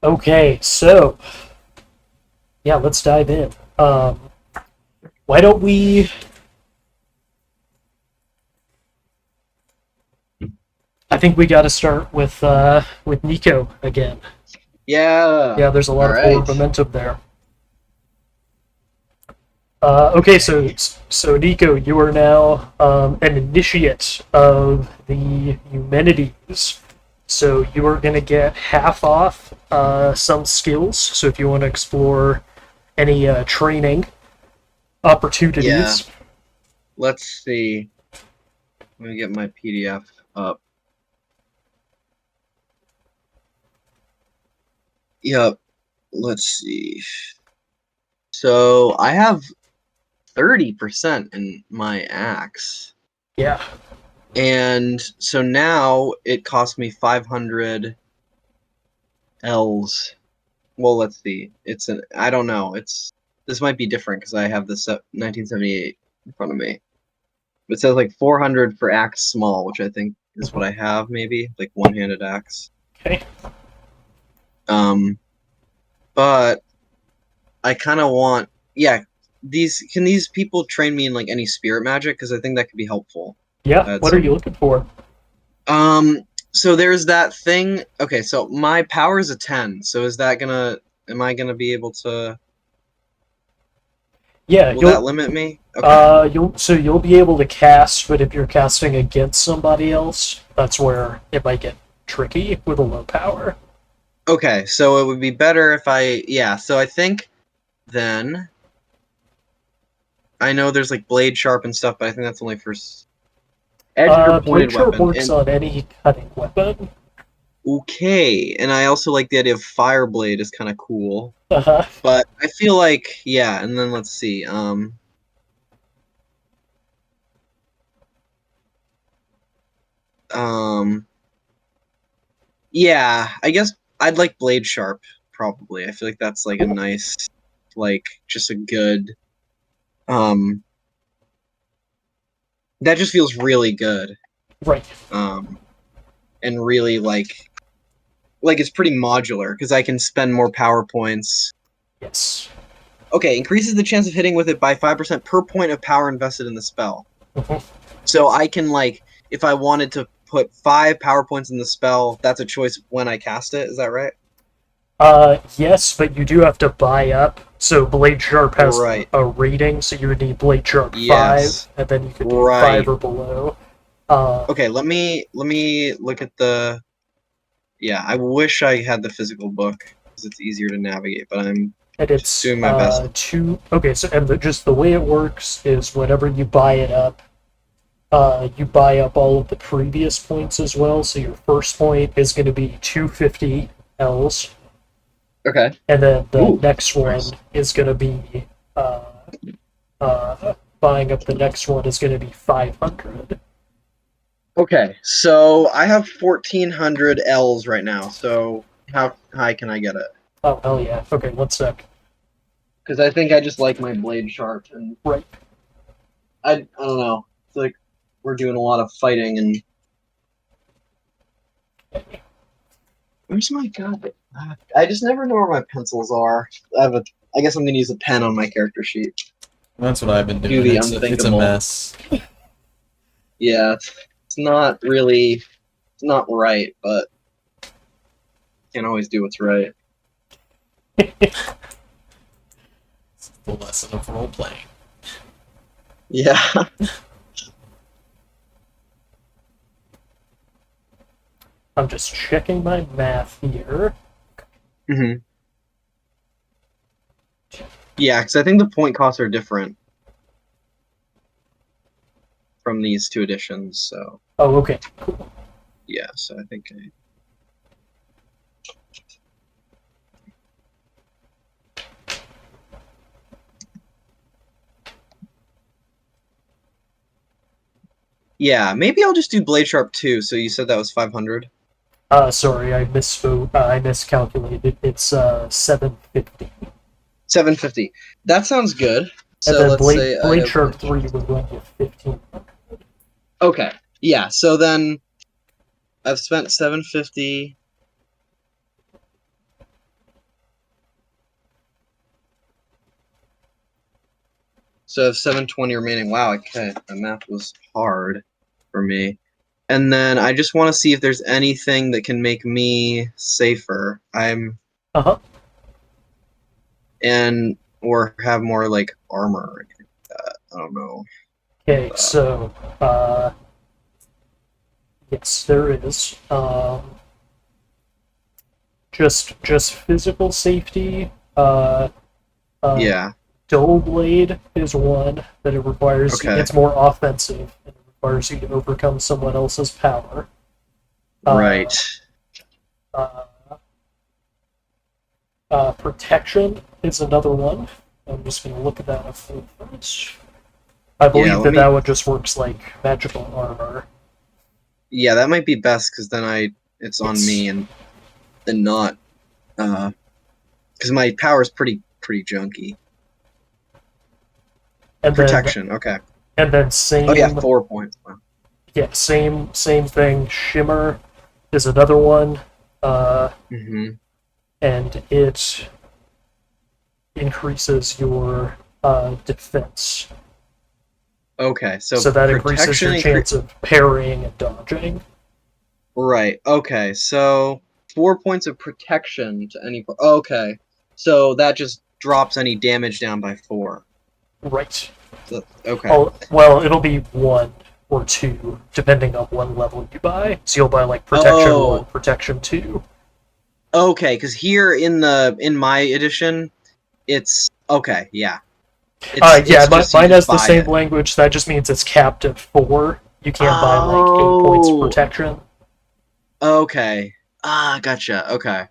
Okay, so yeah, let's dive in. Why don't we? I think we got to start with Niko again. Yeah. Yeah, there's a lot All of forward right. momentum there. Okay, so Niko, you are now an initiate of the Eumenides. So you are going to get half off some skills. So if you want to explore any training Yeah. opportunities. Let's see. Let me get my PDF up. Yep. Let's see. So I have 30% in my axe. Yeah. And so now it costs me 500 L's. Well, let's see. I don't know. This might be different because I have this 1978 in front of me. It says like 400 for axe small, which I think is what I have, maybe like one-handed axe. Okay. But I kind of want, yeah. Can these people train me in like any spirit magic? Because I think that could be helpful. Yeah. What are you looking for? So there's that thing. Okay, so my power is a 10. So am I gonna be able to? Yeah. Will that limit me? Okay. You'll be able to cast, but if you're casting against somebody else, that's where it might get tricky with a low power. Okay, so it would be better if yeah. So I think then I know there's like blade sharp and stuff, but I think that's only for edged or Blade pointed sharp weapon. works on any cutting weapon. Okay, and I also like the idea of Fireblade is kind of cool. Uh-huh. But I feel like, yeah, and then let's see. Yeah, I guess I'd like Blade Sharp, probably. I feel like that's like a nice, like, just a good, that just feels really good. Right. And really, like it's pretty modular, because I can spend more power points. Yes. Okay, increases the chance of hitting with it by 5% per point of power invested in the spell. So I can, like, if I wanted to put 5 power points in the spell, that's a choice when I cast it, is that right? Yes, but you do have to buy up. So Blade Sharp has Right. a rating, so you would need Blade Sharp 5, Yes. and then you could do 5 or below. Okay, let me look at the. Yeah, I wish I had the physical book because it's easier to navigate, but I'm And it's doing my best. two. Okay, so and just the way it works is whenever you buy it up, you buy up all of the previous points as well. So your first point is going to be 250 Ls, Okay. and then the Ooh, next one nice. is going to be buying up the next one is going to be 500. Okay, so I have 1400 Ls right now. So how high can I get it? Oh hell yeah! Okay, one sec. Because I think I just like my blade sharp, and Right. I don't know. It's like we're doing a lot of fighting, and where's my god? I just never know where my pencils are. I guess I'm gonna use a pen on my character sheet. That's what I've been Do doing. the It's a unthinkable. mess. Yeah, it's not really, it's not right, but can't always do what's right. It's the lesson of role playing. Yeah. I'm just checking my math here. hmm Yeah, because I think the point costs are different from these two editions. So Oh, okay, cool. yeah, so I think yeah, maybe I'll just do Blade Sharp 2. So you said that was 500? Sorry, I misspoke. I miscalculated. It's 750. 750. That sounds good. And So then let's say I Blade have Shark 3 would run you 15. okay. Yeah, so then I've spent 750. So I have 720 remaining. Wow, okay. The math was hard for me. And then I just want to see if there's anything that can make me safer. Uh-huh. And or have more like armor or anything like that. I don't know. Okay, so, yes, there is. Just physical safety. Yeah. Dual Blade is one that it requires. Okay. It's more offensive and it requires you to overcome someone else's power. Right. Uh, Protection is another one. I'm just going to look at that up first. I believe that one just works like magical armor. Yeah, that might be best because then it's on me and not because my power is pretty junky. And Protection, then, okay. And then same. Oh yeah, 4 points. Wow. Yeah, same thing. Shimmer is another one. And it increases your defense. Okay, so that increases your chance of parrying and dodging. Right. Okay, so 4 points of protection to any. Okay, so that just drops any damage down by 4. Right. So, okay. Oh, well, it'll be 1 or 2 depending on what level you buy. So you'll buy like protection 1, protection 2. Okay, because here in my edition, it's okay. Yeah. Mine has the same language. That just means it's capped at 4. You can't buy like 8 points of protection. Okay. Gotcha. Okay.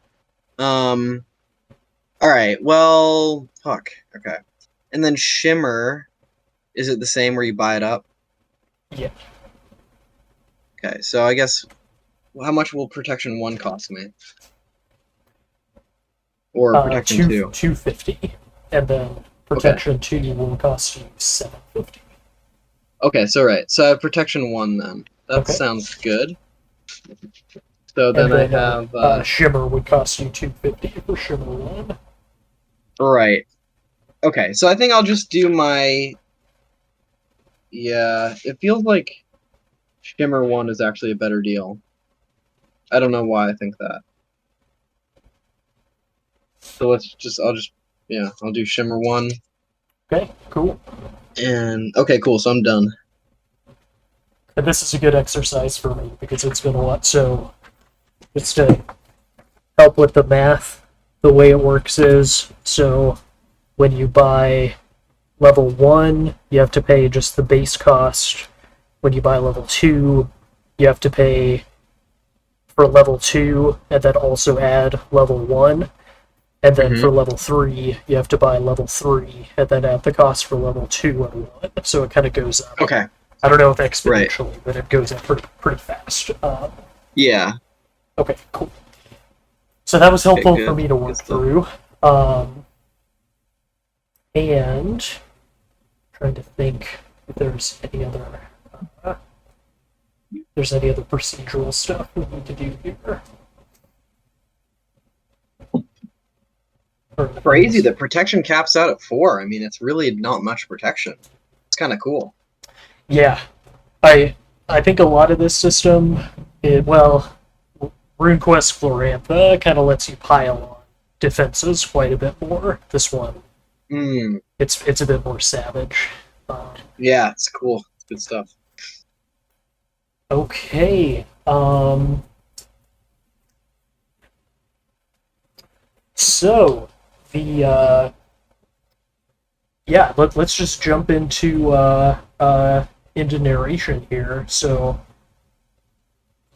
All right. Well, fuck. Okay. And then Shimmer, is it the same where you buy it up? Yeah. Okay. So I guess, how much will Protection 1 cost me? Or Protection 2? 250, and then Protection 2 will cost you 750. Okay, so right. So I have Protection 1 then. That sounds good. So then I have Shimmer would cost you 250 for Shimmer 1. Right. Okay, so I think I'll just do my. Yeah, it feels like Shimmer 1 is actually a better deal. I don't know why I think that. So I'll do Shimmer 1. Okay, cool. And okay, cool. So I'm done. And this is a good exercise for me because it's been a lot. So just to help with the math, the way it works is, so when you buy level 1, you have to pay just the base cost. When you buy level 2, you have to pay for level 2 and then also add level 1. And then for level 3, you have to buy level 3 and then add the cost for level 2 and 1. So it kind of goes up. Okay. I don't know if exponentially, but it goes up pretty fast. Yeah. Okay, cool. So that was helpful Okay, for me to work through. And trying to think if there's any other procedural stuff we need to do here. Crazy. The protection caps out at 4. I mean, it's really not much protection. It's kind of cool. Yeah, I think a lot of this system, Runequest Florantha kind of lets you pile on defenses quite a bit more. This one, it's a bit more savage. Yeah, it's cool. It's good stuff. Okay. So the let's just jump into narration here. So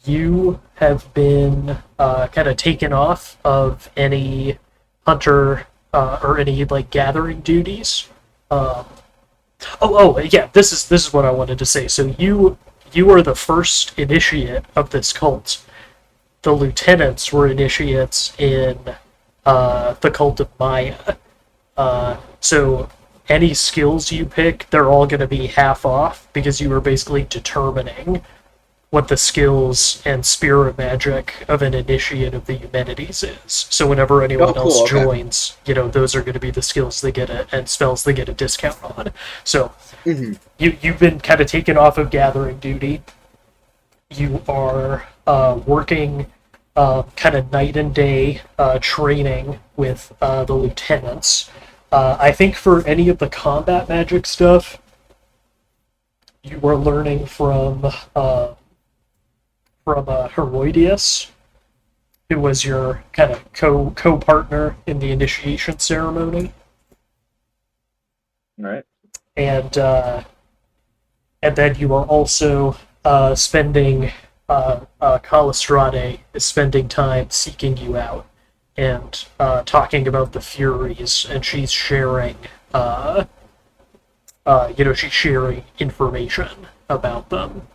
you have been kind of taken off of any hunter or any like gathering duties. Yeah, this is what I wanted to say. So you are the first initiate of this cult. The lieutenants were initiates in the cult of Maya. So any skills you pick, they're all going to be half off because you were basically determining what the skills and spirit magic of an initiate of the humanities is. So whenever anyone else joins, those are going to be the skills they get and spells they get a discount on. So you've been kind of taken off of gathering duty. You are working kind of night and day training with the lieutenants. I think for any of the combat magic stuff, you were learning from Heroidius, who was your kind of co-partner in the initiation ceremony. All right. And then you are also spending Calistrate is spending time seeking you out and talking about the Furies, and she's sharing she's sharing information about them.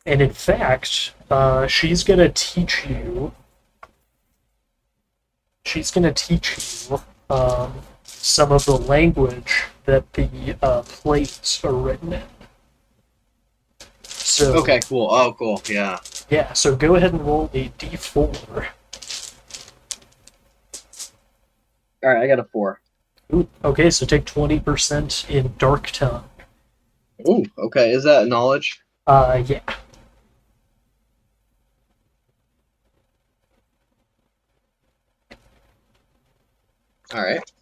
And in fact, she's gonna teach you some of the language that the plates are written in. So, okay, cool. Oh, cool. Yeah. Yeah, so go ahead and roll a d4. Alright, I got a 4. Ooh, okay, so take 20% in Dark Tongue. Ooh, okay. Is that knowledge? Yeah. Alright.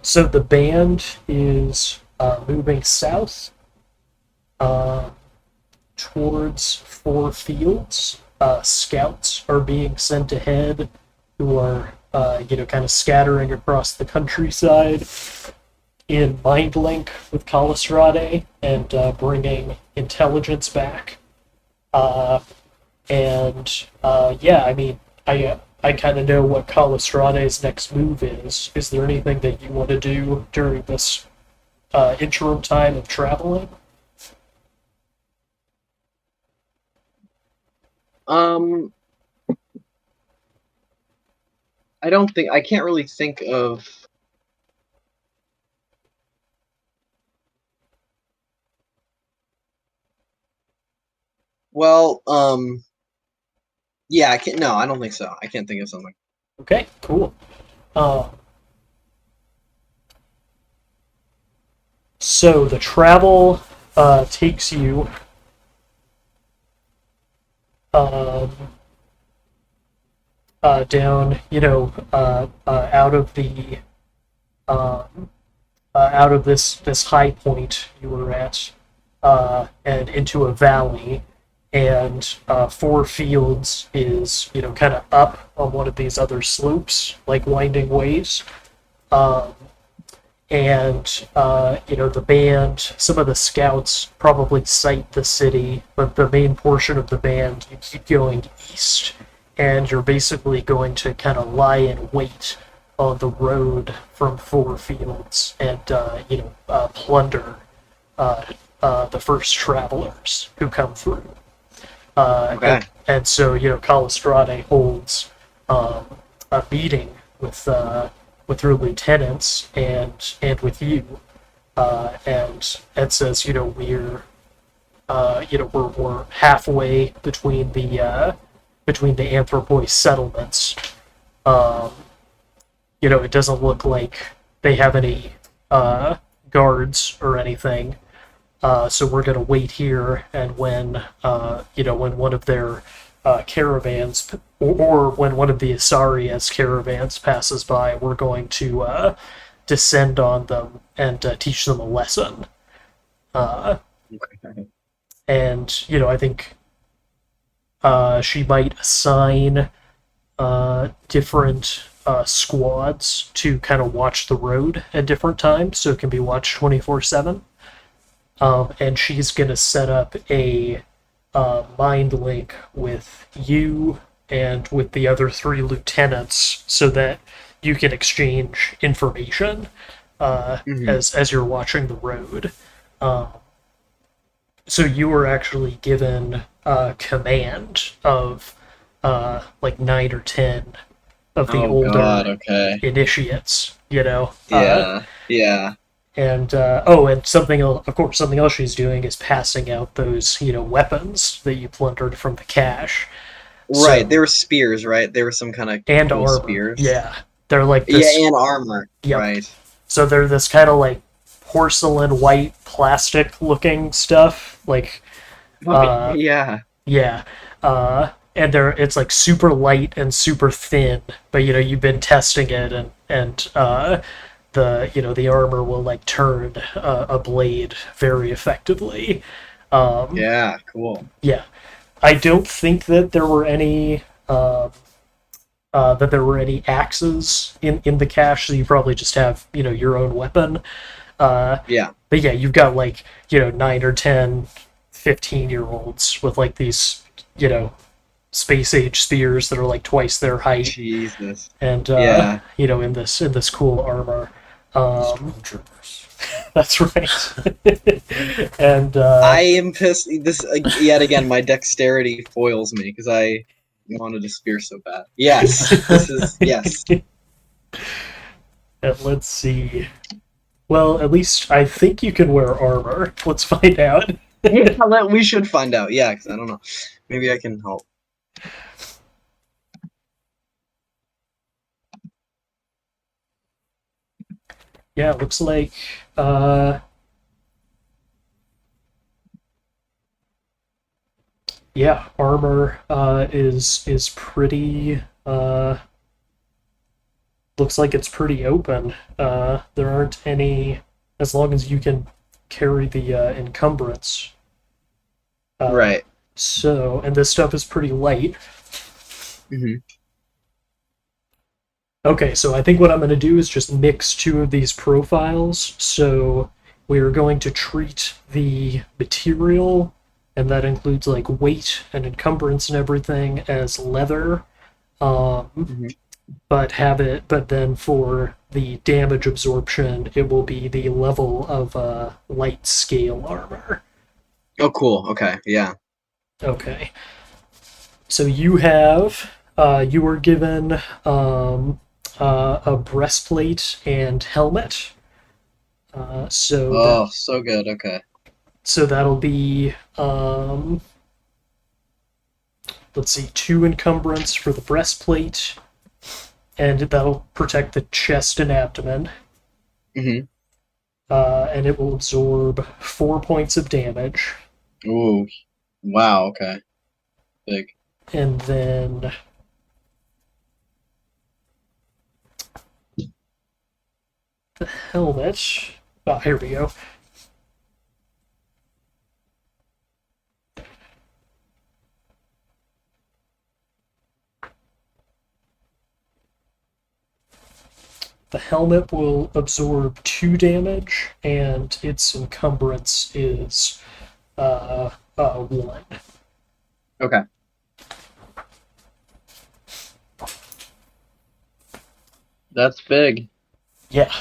So the band is moving south towards 4 fields. Scouts are being sent ahead who are, kind of scattering across the countryside in mind link with Calistrate and bringing intelligence back. I mean, I kind of know what Calistrate's next move is. Is there anything that you want to do during this interim time of traveling? I can't really think of... Well, yeah, I don't think so. I can't think of something. Okay, cool. So the travel takes you down, out of the out of this high point you were at, and into a valley, and Four Fields is, kind of up on one of these other slopes, like winding ways. Um, and the band, some of the scouts probably sight the city, but the main portion of the band, you keep going east, and you're basically going to kind of lie in wait on the road from Four Fields and plunder the first travelers who come through. Okay. And so, Calistrate holds a meeting with her lieutenants and with you, and says, we're halfway between the Anthropoid settlements. Um, it doesn't look like they have any guards or anything. So we're going to wait here, and when one of their caravans, or when one of the Asaria's caravans passes by, we're going to descend on them and teach them a lesson. Okay. And I think she might assign different squads to kind of watch the road at different times, so it can be watched 24/7. And she's going to set up a mind link with you and with the other three lieutenants so that you can exchange information as you're watching the road. So you were actually given command of like 9 or 10 of the older God, okay. initiates, Yeah. And something else, of course, something else she's doing is passing out those, weapons that you plundered from the cache. Right, So, they were spears, right? They were some kind of and cool armor. spears. Yeah, they're like this. Yeah, and armor. Yep. Right. So they're this kind of like porcelain white plastic looking stuff. Like, Yeah. yeah. And it's like super light and super thin, but you've been testing it, and the armor will like turn a blade very effectively. Yeah, cool. Yeah, I don't think that there were any axes in the cache, so you probably just have your own weapon. Yeah. But yeah, you've got like 9 or 10, 15-year-olds with like these space age spears that are like twice their height, Jesus. and Yeah. in this cool armor. Stormtroopers. That's right. And I am pissed. This yet again, my dexterity foils me because I wanted a spear so bad. Yes, this is yes. and let's see. Well, at least I think you can wear armor. Let's find out. We should find out. Yeah, because I don't know. Maybe I can help. Yeah, it looks like yeah, armor is pretty looks like it's pretty open. There aren't any, as long as you can carry the encumbrance. Right. So, and this stuff is pretty light. Hmm. Okay, so I think what I'm going to do is just mix two of these profiles. So we're going to treat the material, and that includes like weight and encumbrance and everything, as leather. But then for the damage absorption, it will be the level of light scale armor. Oh, cool. Okay. Yeah. Okay. So you were given a breastplate and helmet. Oh, so good. Okay. So that'll be let's see, 2 encumbrance for the breastplate, and that'll protect the chest and abdomen. Hmm. And it will absorb 4 points of damage. Ooh. Wow. Okay. Big. And then the helmet. Oh, here we go. The helmet will absorb 2 damage, and its encumbrance is 1. Okay. That's big. Yeah,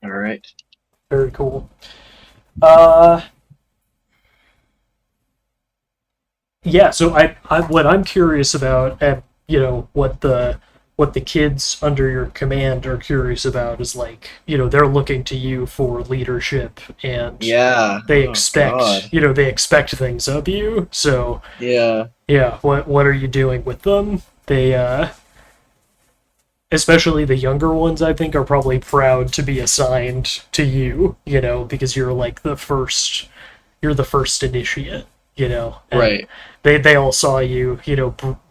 All right. very cool. Yeah, so I what I'm curious about, and what the kids under your command are curious about is like, they're looking to you for leadership, and Yeah. they Oh God. expect things of you. So Yeah. yeah, what are you doing with them? They especially the younger ones, I think, are probably proud to be assigned to you, because you're the first initiate, and Right. they all saw you,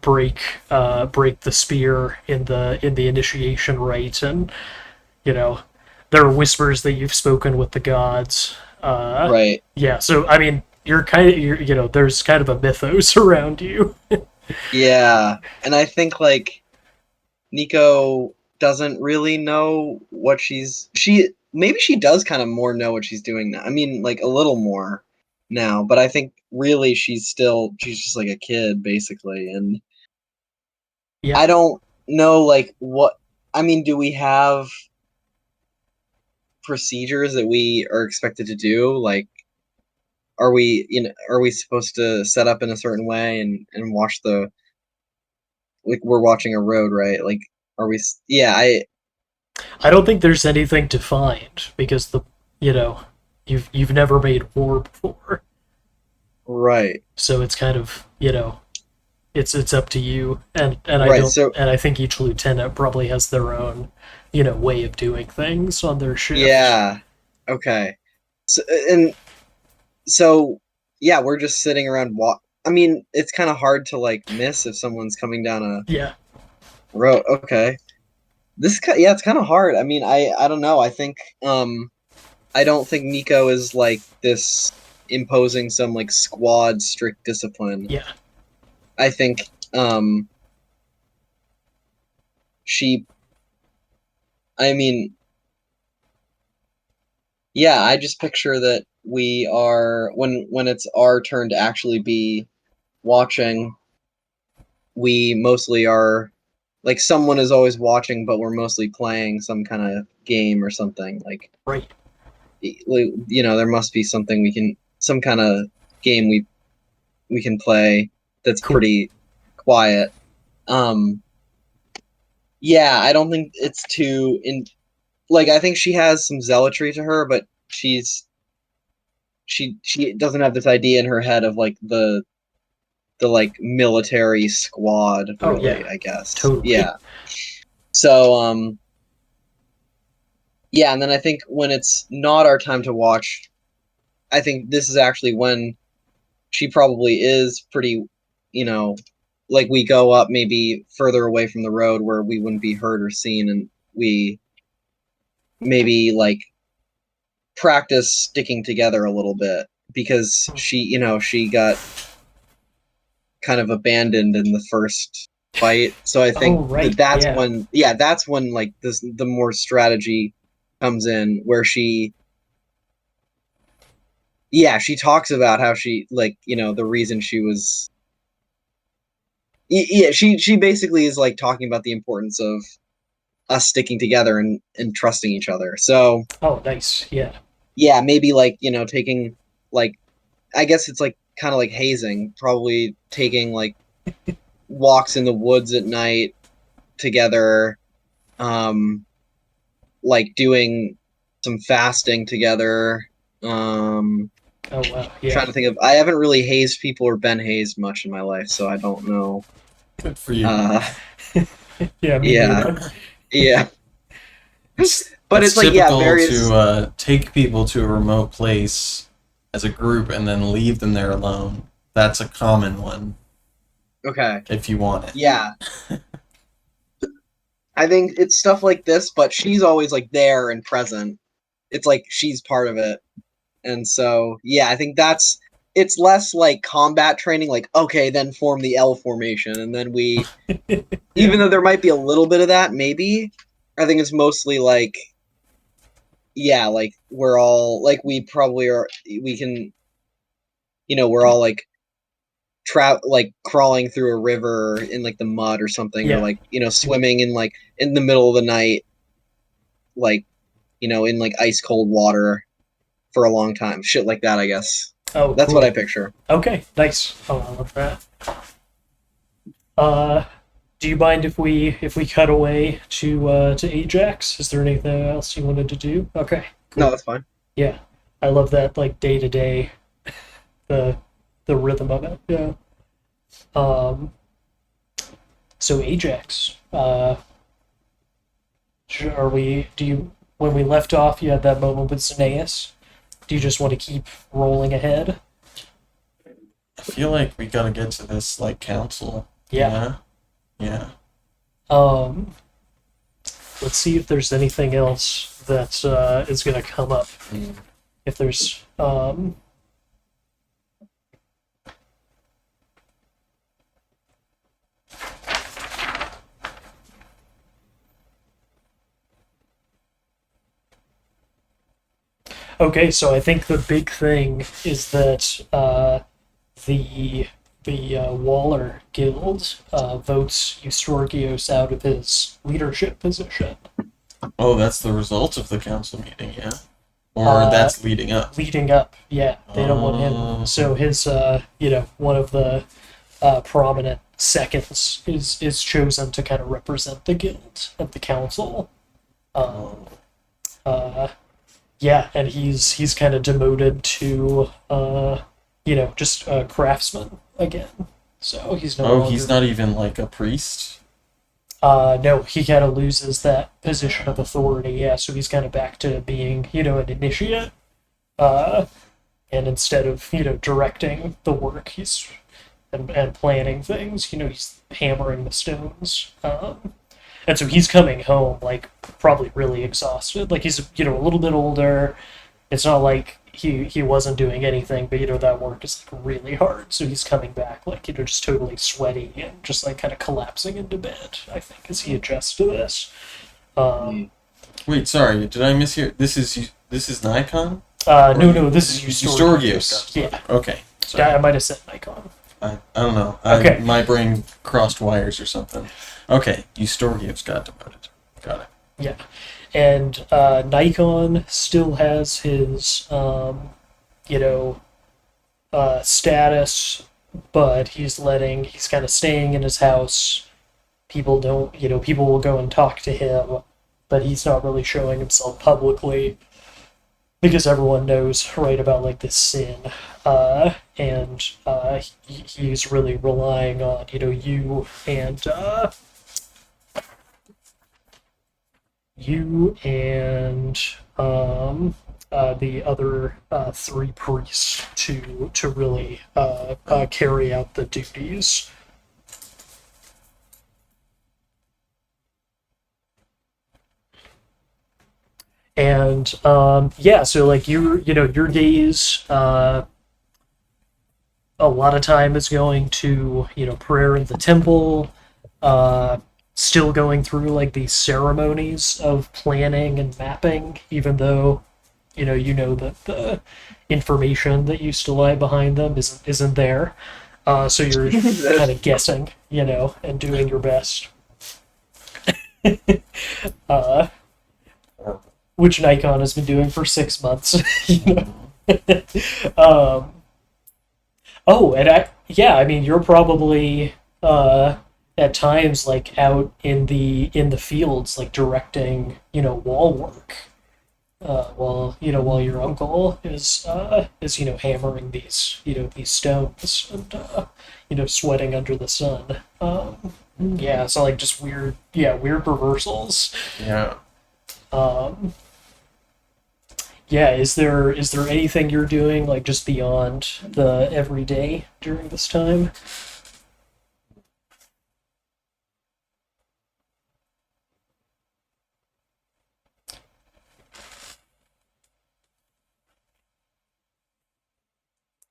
break the spear in the initiation rite, and you know there are whispers that you've spoken with the gods. Right. Yeah, so I mean, there's kind of a mythos around you. Yeah. And I think like Niko doesn't really know what she maybe she does kind of more know what she's doing now. I mean, like a little more now, but I think really she's just like a kid basically, and Yeah, I don't know like what I mean, do we have procedures that we are expected to do? Like are we supposed to set up in a certain way and watch the like we're watching a road, right? Like are we yeah, I don't think there's anything to find because you know you've never made war before, right. so it's kind of it's up to you, Right. So and I think each lieutenant probably has their own way of doing things on their shift. yeah. Okay. So and so yeah, we're just sitting around I mean, it's kind of hard to like miss if someone's coming down a Yeah, road. Okay. Yeah, it's kind of hard. I mean, I don't know. I think I don't think Niko is like this imposing some like squad strict discipline. yeah. I think she I mean, yeah, I just picture that we are when it's our turn to actually be watching, we mostly are like someone is always watching, but we're mostly playing some kind of game or something. Like Right. there must be something some kind of game we can play that's Cool. pretty quiet. Um, yeah, I don't think it's too in. Like I think she has some zealotry to her, but she doesn't have this idea in her head of like the like military squad Oh really, yeah, I guess. totally. Yeah. So yeah, and then I think when it's not our time to watch, I think this is actually when she probably is pretty, you know, like we go up maybe further away from the road where we wouldn't be heard or seen, and we maybe like practice sticking together a little bit because she got kind of abandoned in the first fight. So I Oh think right, that's yeah. when that's when like the more strategy comes in where she talks about how she like the reason she was yeah she basically is like talking about the importance of us sticking together and trusting each other. So Oh nice, yeah. yeah, maybe like taking like I guess it's like kind of like hazing, probably taking like walks in the woods at night together, um like doing some fasting together. Oh wow, Trying yeah. to think of I haven't really hazed people or been hazed much in my life, so I don't know. Good for you. Uh Yeah, me yeah. neither. Yeah. But It's it's like yeah, typical various to take people to a remote place as a group and then leave them there alone. That's a common one okay. if you want it. Yeah. I think it's stuff like this, but she's always like there and present. It's like she's part of it. And so, yeah, I think it's less like combat training, like, okay, then form the L formation, and then we, even though there might be a little bit of that, maybe, I think it's mostly like, yeah, like, we're all, like, we probably are, we can, we're all like, like crawling through a river in like the mud or something, or Yeah. like, swimming in like, in the middle of the night, like, in like ice cold water for a long time. Shit like that, I guess. Oh, That's cool. what I picture. Okay, nice. Oh, I love that. Do you mind if we cut away to Ajax? Is there anything else you wanted to do? Okay, No, cool. that's fine. Yeah, I love that like day to day the the rhythm of it. Yeah. Um. So Ajax, are we? Do you when we left off? You had that moment with Xenaeus. Do you just want to keep rolling ahead? I feel like we gotta get to this like council. Yeah. Yeah. Um. Let's see if there's anything else that is going to come up. If there's okay, so I think the big thing is that the Waller Guild votes Eustorgios out of his leadership position. Oh, that's the result of the council meeting, yeah? Or Uh, that's leading up. Leading up, yeah, they don't want him. So his, one of the prominent seconds is chosen to kind of represent the guild at the council. Um, uh, yeah, and he's kind of demoted to just a craftsman again. So he's no longer. He's not even like a priest? No, he kind of loses that position of authority. Yeah, so he's kind of back to being an initiate. Uh, and instead of directing the work, he's and planning things. He's hammering the stones. And so he's coming home like probably really exhausted. Like he's a little bit older. It's not like he wasn't doing anything, but that work is like really hard. So he's coming back like just totally sweaty and just like kind of collapsing into bed. I think as he adjusts to this. Wait, sorry, did I mishear? This is Nikon? No, this is Eustorgios. Yeah. Okay. I might have said Nikon. I don't know. Okay. My brain crossed wires or something. Okay, Eustorgios got demoted. Got it. Yeah. And Nikon still has his, status, but he's kind of staying in his house. People people will go and talk to him, but he's not really showing himself publicly because everyone knows right about like this sin. And he's really relying on, you and the other three priests to really carry out the duties. And so like your days, a lot of time is going to prayer in the temple. Still going through like these ceremonies of planning and mapping, even though that the information that used to lie behind them isn't there. So you're kind of guessing, and doing your best. uh, which Nikon has been doing for 6 months. um, I mean, you're probably at times like out in the fields, like directing, wall work. While your uncle is hammering these stones and sweating under the sun. Yeah, so like just weird reversals. Yeah. Yeah, is there anything you're doing like just beyond the everyday during this time?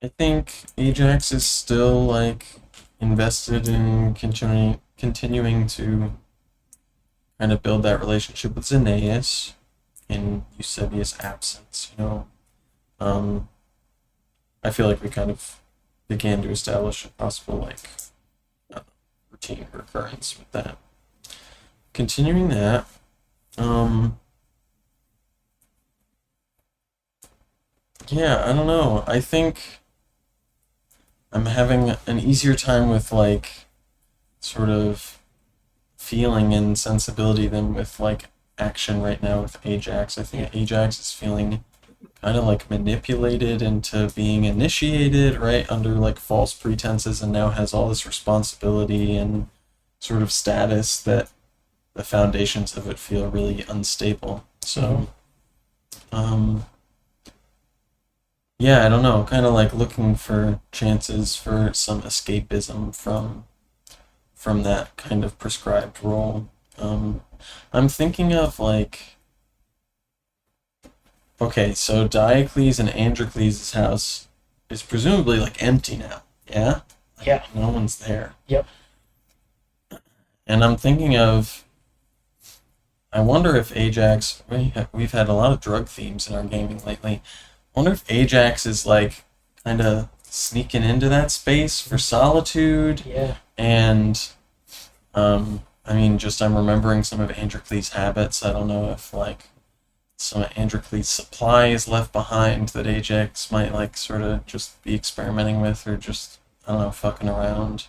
I think Ajax is still like invested in continuing to kind of build that relationship with Xenaeus in Eusebius' absence. I feel like we kind of began to establish a possible like routine recurrence with that. Continuing that, yeah, I don't know. I think I'm having an easier time with like sort of feeling and sensibility than with like action right now with Ajax. I think Ajax is feeling kind of like manipulated into being initiated, right, under like false pretenses, and now has all this responsibility and sort of status that the foundations of it feel really unstable. So, yeah, I don't know, kind of like looking for chances for some escapism from that kind of prescribed role. I'm thinking of like, okay, so Diocles and Androcles' house is presumably like empty now, yeah? Yeah. No one's there. Yep. And I'm thinking of, I wonder if Ajax, we've had a lot of drug themes in our gaming lately. I wonder if Ajax is like kind of sneaking into that space for solitude. Yeah. And, I mean, just I'm remembering some of Androcles' habits. I don't know if like some of Androcles' supplies left behind that Ajax might like sort of just be experimenting with, or just, I don't know, fucking around.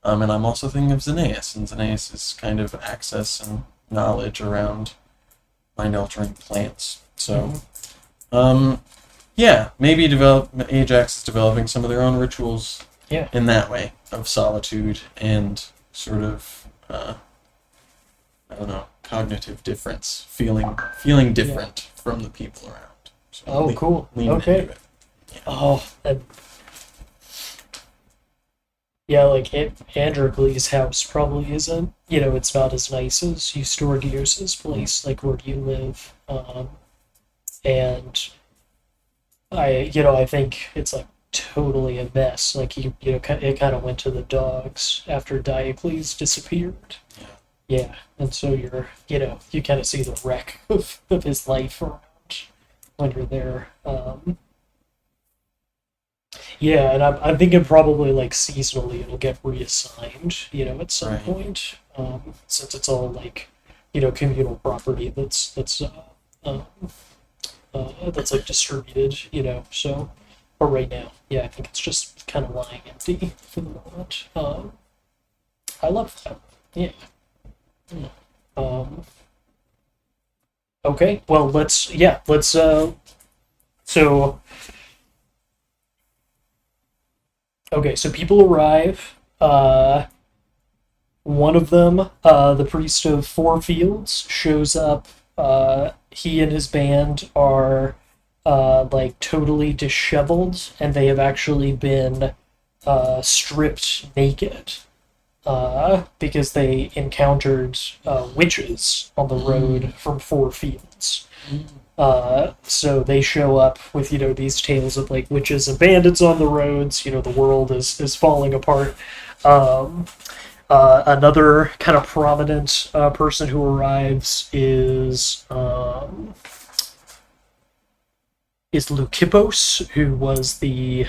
And I'm also thinking of Xenaeus, and Xenaeus' kind of access and knowledge around mind-altering plants. So, yeah, maybe Ajax is developing some of their own rituals in that way of solitude and sort of, I don't know, cognitive difference, feeling different from the people around. So cool. Lean Okay. into it. Yeah. Oh, yeah, like Androcles' house probably isn't, it's not as nice as Eustorgios' place, like where you live. And I think it's like totally a mess. Like it kind of went to the dogs after Diocles disappeared. Yeah, and so you kind of see the wreck of his life around when you're there. Yeah, and I'm thinking probably like seasonally it'll get reassigned, at some Right. point, since it's all like, communal property that's like distributed, So, but right now, yeah, I think it's just kind of lying empty for the moment. I love that. Yeah. Um, okay, well so okay, so people arrive. One of them, the priest of Four Fields, shows up. He and his band are like totally disheveled, and they have actually been stripped naked because they encountered witches on the road from Four Fields. So they show up with these tales of like witches and bandits on the roads. The world is falling apart. Another kind of prominent person who arrives is Leucippos, who was the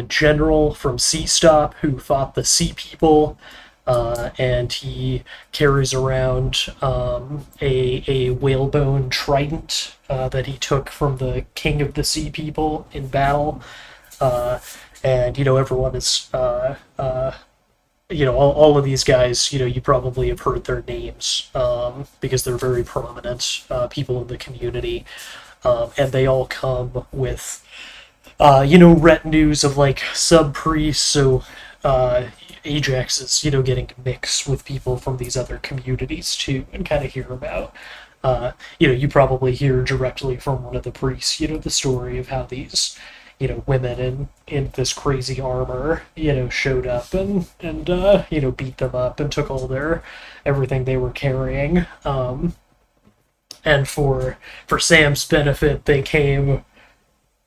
general from Sea Stop who fought the Sea People. And he carries around a whalebone trident that he took from the king of the Sea People in battle. And everyone is all of these guys, you probably have heard their names because they're very prominent people in the community. And they all come with retinues of like sub priests. So Ajax is getting to mix with people from these other communities too, and kind of hear about you probably hear directly from one of the priests the story of how these women in this crazy armor showed up and beat them up and took all their everything they were carrying. And for Sam's benefit, they came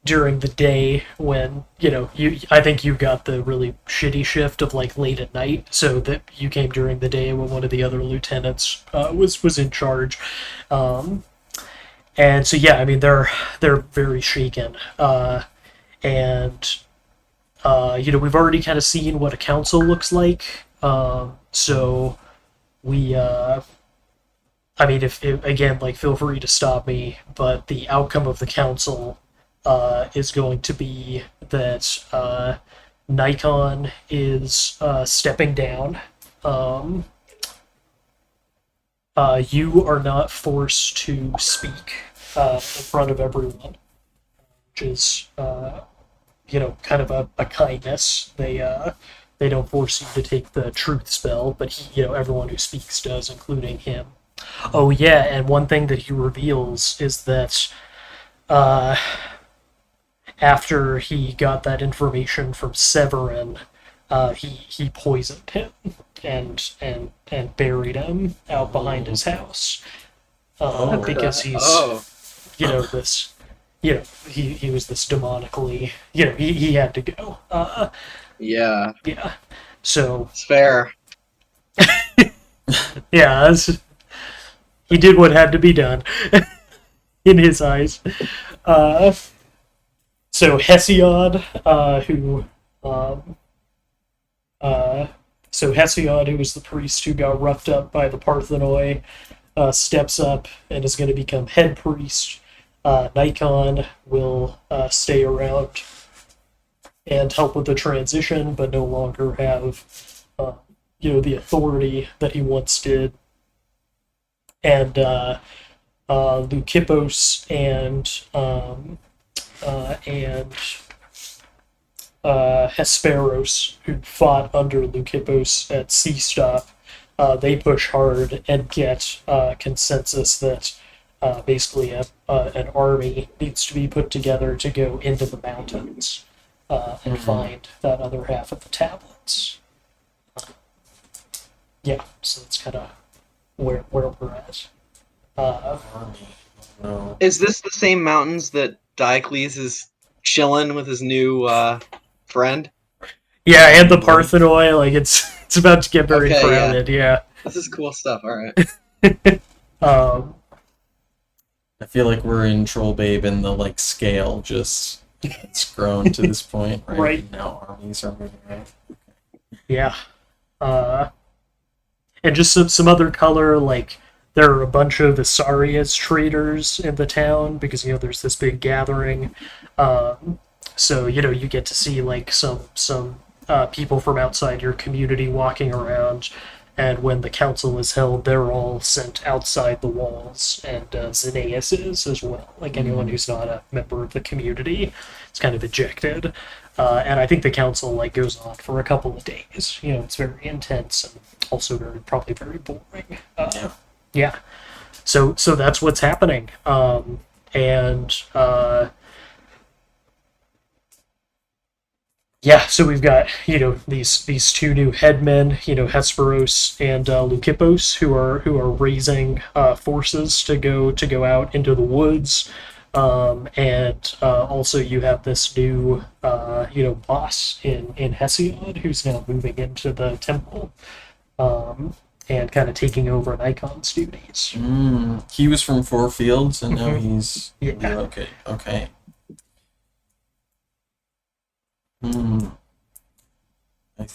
during the day when I think you got the really shitty shift of like late at night, so that you came during the day when one of the other lieutenants was in charge. Um, and so yeah, I mean they're very shaken, and we've already kind of seen what a council looks like. So we, I mean, if again, like, feel free to stop me, but the outcome of the council is going to be that Nikon is stepping down. Um, you are not forced to speak in front of everyone, which is kind of a kindness. They don't force you to take the truth spell, but everyone who speaks does, including him. Oh yeah, and one thing that he reveals is that uh, after he got that information from Severin, he poisoned him and buried him out behind his house, because he's this he was this demonically he had to go. Yeah, Yeah, so it's fair. yeah, he did what had to be done in his eyes. So Hesiod, who was the priest who got roughed up by the Parthenoi, steps up and is going to become head priest. Nikon will stay around and help with the transition, but no longer have the authority that he once did. And Leucippos and Hesperos, who fought under Leucippos at Sea Stop, they push hard and get consensus that basically an army needs to be put together to go into the mountains and find that other half of the tablets. Yeah, so that's kind of where we're at. No. Is this the same mountains that Diocles is chilling with his new friend? Yeah, and the Parthenoi, like it's about to get very crowded. Yeah. This is cool stuff. All right. I feel like we're in Troll Babe and the like scale just it's grown to this point, right? Right. And now armies are moving around. Yeah. And just some other color, like there are a bunch of Isarias traders in the town because there's this big gathering. So you get to see like some people from outside your community walking around, and when the council is held, they're all sent outside the walls, and Xenaeus is as well. Like anyone who's not a member of the community is kind of ejected. And I think the council like goes on for a couple of days. It's very intense and also probably very boring. Yeah. So that's what's happening. Yeah, so we've got these two new headmen, Hesperos and Leucippos, who are raising forces to go out into the woods, and also you have this new boss in Hesiod, who's now moving into the temple, and kind of taking over Nikon's duties. He was from Four Fields, and now he's Yeah. Okay. I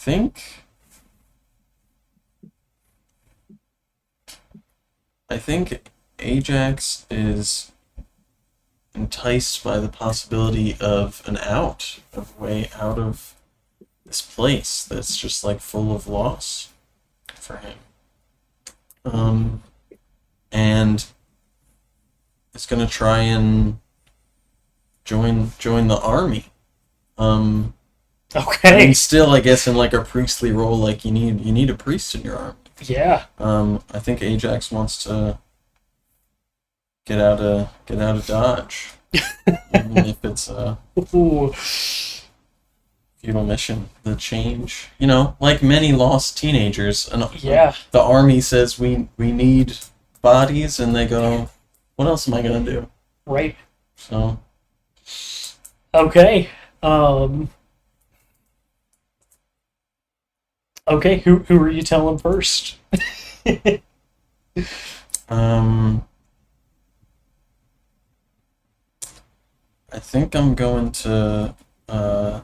think Ajax is enticed by the possibility of a way out of this place that's just like full of loss for him. And is gonna try and join the army. Okay. I mean, still, I guess in like a priestly role, like you need a priest in your army. Yeah. I think Ajax wants to get out of Dodge, even if it's a Ooh. futile mission. The change, like many lost teenagers, and Yeah. the army says we need bodies, and they go, what else am I gonna do? Right. So Okay. Um, okay, who are you telling first? Um, I think I'm going to. I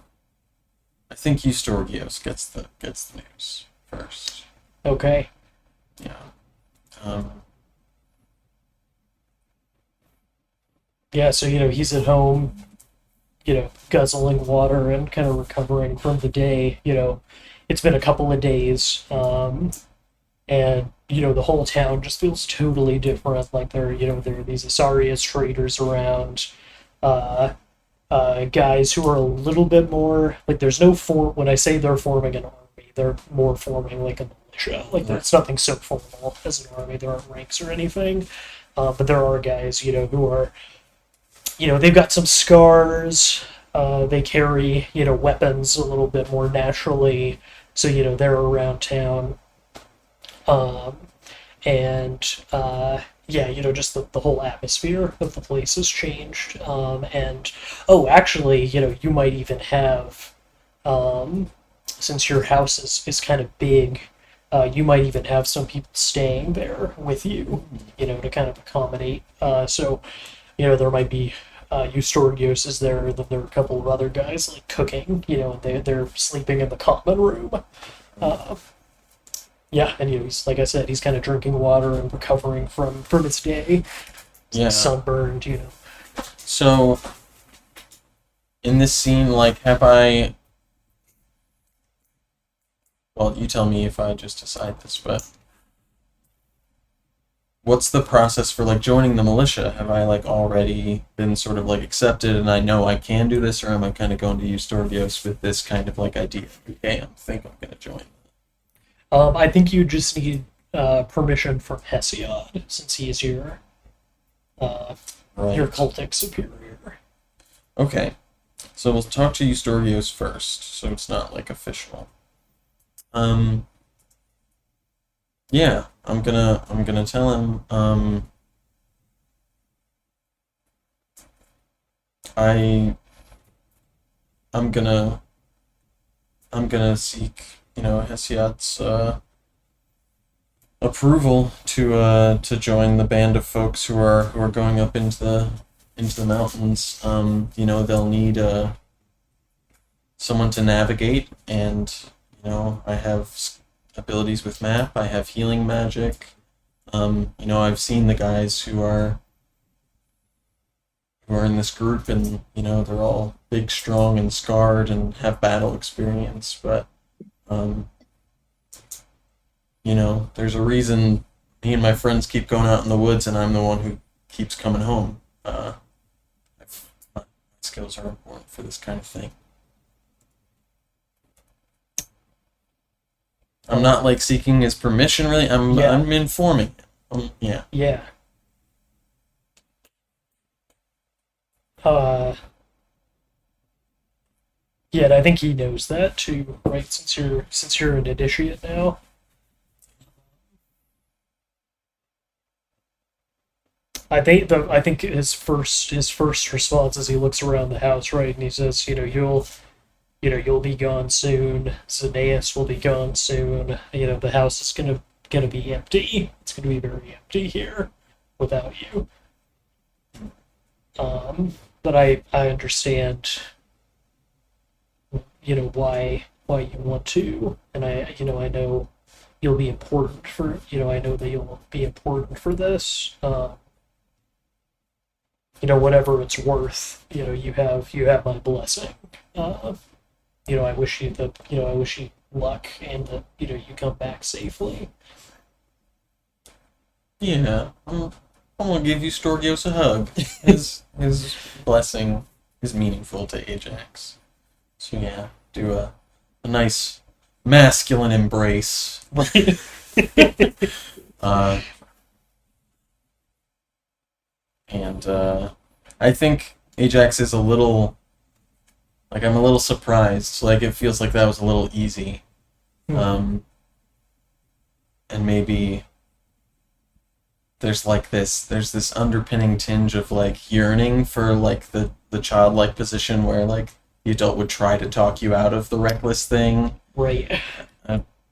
think Eustorgios gets the news first. Okay. Yeah. Um, Yeah, so he's at home, guzzling water and kind of recovering from the day. It's been a couple of days, and the whole town just feels totally different. Like there are these Asarius traders around, uh, guys who are a little bit more like there's no form. When I say they're forming an army, they're more forming like a militia. Like right. it's nothing so formal as an army. There aren't ranks or anything, but there are guys who are they've got some scars. They carry weapons a little bit more naturally, so they're around town. Um, and yeah, just the whole atmosphere of the place has changed. And oh, actually, you might even have, since your house is kind of big, you might even have some people staying there with you, to kind of accommodate. So, there might be. Eustorgios is there, then there are a couple of other guys like cooking, and they're sleeping in the common room. Uh, yeah, and he's like I said, he's kind of drinking water and recovering from his day. He's Yeah. sunburned. So in this scene, like, have I? Well, you tell me if I just decide this, but what's the process for like joining the militia? Have I like already been sort of like accepted and I know I can do this, or am I kind of going to use Eustorgios with this kind of like idea? Okay, I think I'm gonna join. I think you just need permission from Hesiod, since he is your Right. cultic superior. Okay. So we'll talk to Eustorgios first, so it's not like official. Um. Yeah, I'm gonna tell him. I I'm gonna I'm gonna seek Hesiod's approval to join the band of folks who are going up into the mountains. They'll need someone to navigate, and I have abilities with map. I have healing magic. I've seen the guys who are in this group, and they're all big, strong, and scarred, and have battle experience. But um, there's a reason me and my friends keep going out in the woods, and I'm the one who keeps coming home. My skills are important for this kind of thing. I'm not like seeking his permission, really. Yeah. I'm informing him. Yeah. Yeah. Uh, yeah, and I think he knows that too, right? Since you're an initiate now. I think his first response is he looks around the house, right, and he says, you'll be gone soon. Xenaeus will be gone soon. The house is gonna be empty. It's gonna be very empty here without you. But I understand, why you want to, and I know you'll be important for I know that you'll be important for this. Whatever it's worth, you have my blessing. Uh, I wish you luck and that you come back safely. Yeah. I'm gonna give you Storgios a hug. His blessing is meaningful to Ajax. So yeah, do a nice masculine embrace. Right. Uh, and I think Ajax is a little like I'm a little surprised. Like it feels like that was a little easy. Um, and maybe there's this underpinning tinge of like yearning for like the the childlike position where like the adult would try to talk you out of the reckless thing. Right.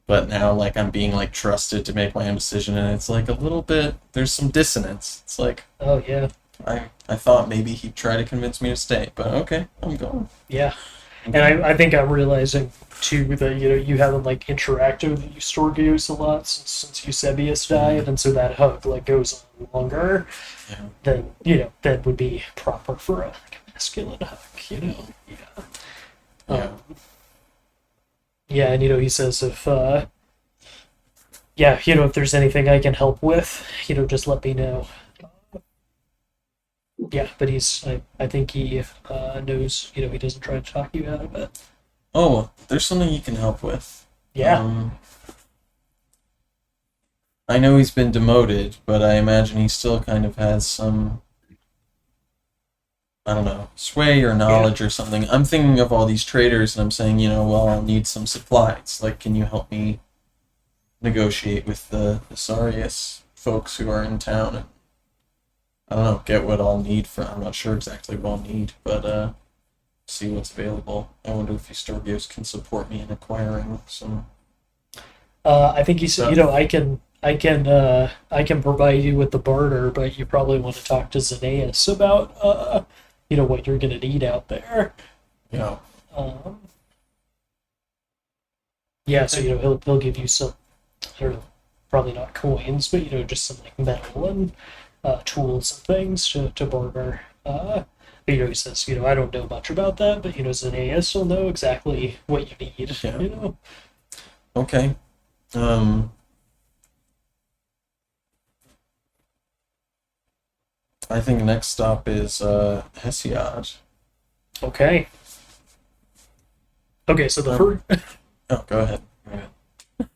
But now like I'm being like trusted to make my own decision, and it's like a little bit, there's some dissonance. It's like, Oh yeah. I thought maybe he'd try to convince me to stay, but okay, I'm going. Yeah. And I think I'm realizing too that you haven't like interacted with Eustorgius a lot since Eusebius died, and so that hug like goes on longer Yeah. than that would be proper for a, like, a masculine hug. Yeah. Yeah. Yeah, and he says if if there's anything I can help with, just let me know. Yeah, but I think he knows, he doesn't try to talk you out of it. Oh, there's something you can help with. Yeah. I know he's been demoted, but I imagine he still kind of has some, I don't know, sway or knowledge or something. I'm thinking of all these traders, and I'm saying, well, I'll need some supplies. Like, can you help me negotiate with the Sarius folks who are in town? And, I don't know, get what I'll need for, I'm not sure exactly what I'll need, but see what's available. I wonder if Eustorgius can support me in acquiring some. I think he said, I can provide you with the barter, but you probably want to talk to Zeneus about what you're gonna need out there. Yeah. Yeah, so he'll give you some, probably not coins, but just some like metal and tools and things to barter. But, he says, I don't know much about that, but Zeneus will know exactly what you need. Yeah. Okay. I think next stop is Hesiod. Okay. Okay, so the first. Oh, go ahead.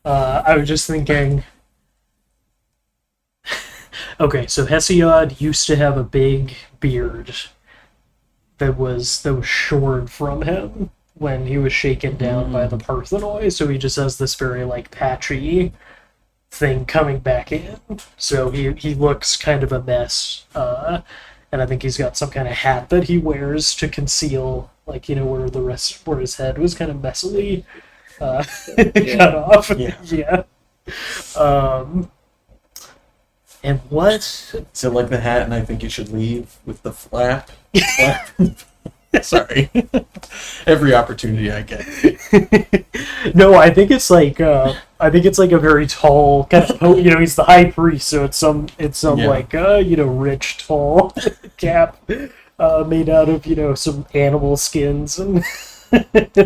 I was just thinking. Okay, so Hesiod used to have a big beard that was shorn from him when he was shaken down by the Parthenoi. So he just has this very like patchy thing coming back in. So he looks kind of a mess. And I think he's got some kind of hat that he wears to conceal, like, where his head was kind of messily cut off. Yeah. And what? So like the hat, and I think you should leave with the flap. Sorry. Every opportunity I get. No, I think it's like a very tall kind of he's the high priest, so it's some like rich tall cap made out of some animal skins and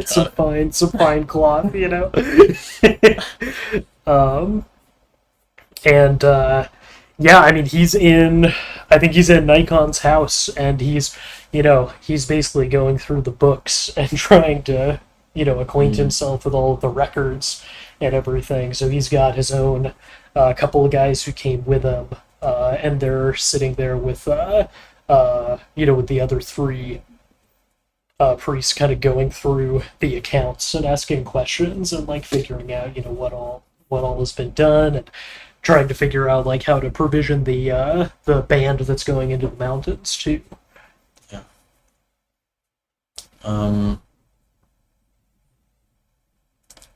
some fine cloth, and yeah, I mean I think he's in Nikon's house, and he's basically going through the books and trying to acquaint himself with all of the records and everything. So he's got his own couple of guys who came with him, and they're sitting there with with the other three priests, kind of going through the accounts and asking questions and like figuring out what all has been done, and trying to figure out like how to provision the band that's going into the mountains too. Yeah.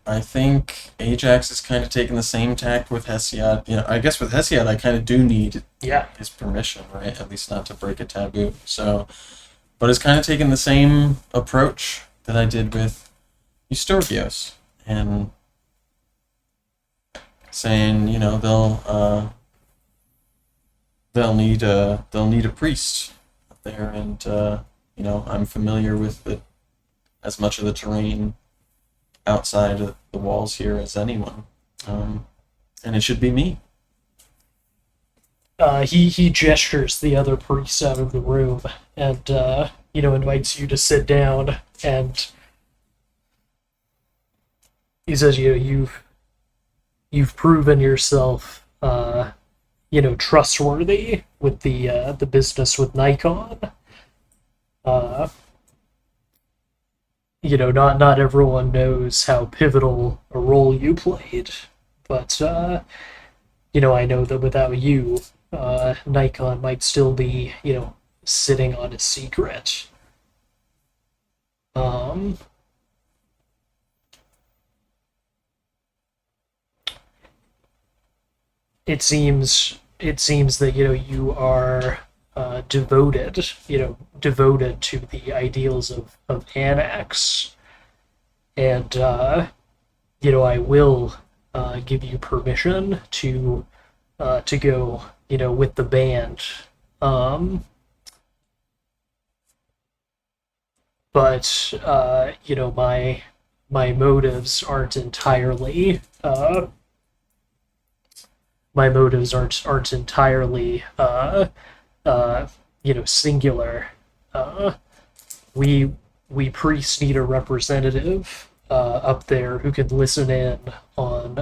I think Ajax is kind of taking the same tack with Hesiod. I guess with Hesiod I kind of do need his permission, right? At least not to break a taboo. So, but it's kind of taking the same approach that I did with Eustorgius, and saying, they'll need a priest up there, and I'm familiar with as much of the terrain outside of the walls here as anyone, and it should be me. He gestures the other priests out of the room, and invites you to sit down, and he says, you've proven yourself, trustworthy with the business with Nikon. Not everyone knows how pivotal a role you played, but I know that without you, Nikon might still be, sitting on a secret. Um, it seems that you are devoted to the ideals of Annex, and I will give you permission to go with the band. Um, but my motives aren't entirely uh, singular. Uh, we we priests need a representative up there who can listen in on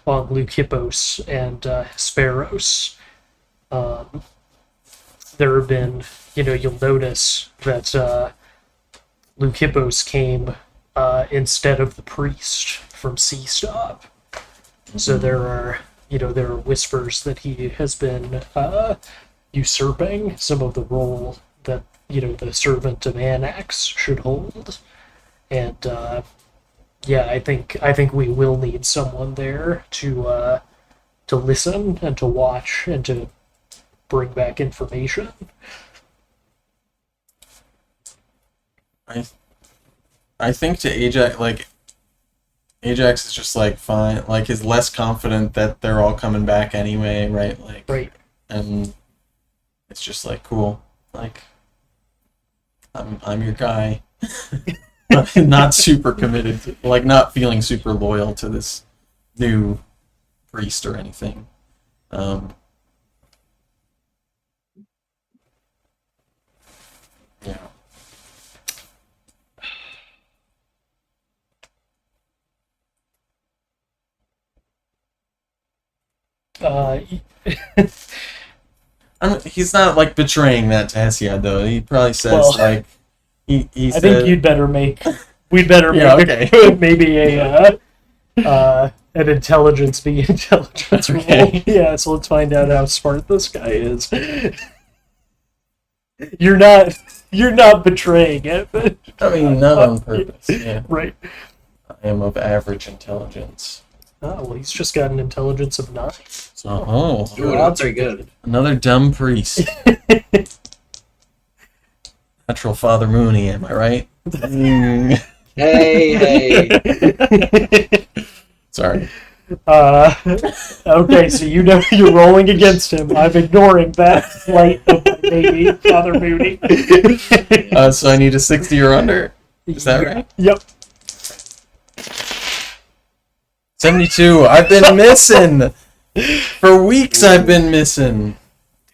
Leucippos and Hesperos. Um, there have been, you'll notice that Leucippos came instead of the priest from Sea Stop. So there are whispers that he has been usurping some of the role that the servant of Anax should hold, and yeah, I think we will need someone there to listen and to watch and to bring back information. I I think to Ajax, like Ajax is just like fine, like is less confident that they're all coming back anyway, right? Like, Right. and it's just like cool, like I'm your guy. Not super committed, like not feeling super loyal to this new priest or anything. Um, yeah. Uh, He's not like betraying that to Hesiod though. He probably says Well, like he I said, think we'd better Yeah, make okay. maybe an intelligence be intelligence roll. Okay. Yeah, so let's find out how smart this guy is. You're not betraying it. I mean, not on purpose. Yeah, Right. I am of average intelligence. Oh, well, he's just got an intelligence of 9. So Oh, Ooh, not very good. another dumb priest. Natural Father Mooney, am I right? Mm, Hey, hey. sorry. Okay, so you're rolling against him. I'm ignoring that flight of my baby, Father Mooney. So I need a 60 or under. Is that right? Yep. 72. I've been missing. For weeks I've been missing.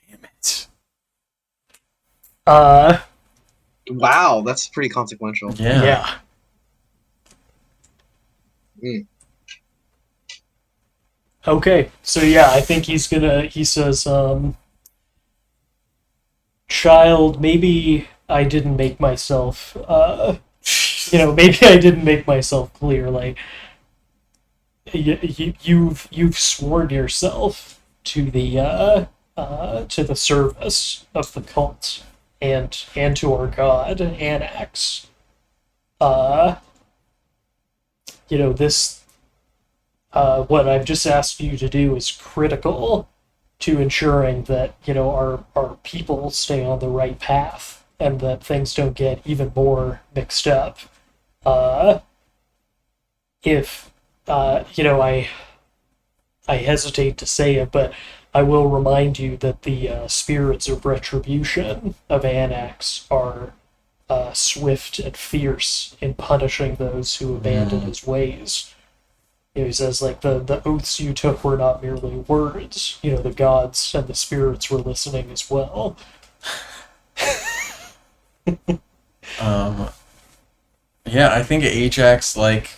Damn it. Wow, that's pretty consequential. Yeah. Mm. Okay, so yeah, I think he says, child, maybe I didn't make myself, maybe I didn't make myself clear. Like, you've sworn yourself to the service of the cult and to our god Anax. This what I've just asked you to do is critical to ensuring that our people stay on the right path and that things don't get even more mixed up. If I hesitate to say it, but I will remind you that the spirits of retribution of Anax are swift and fierce in punishing those who abandon his ways. He says, like, the oaths you took were not merely words. The gods and the spirits were listening as well. Yeah, I think Ajax, like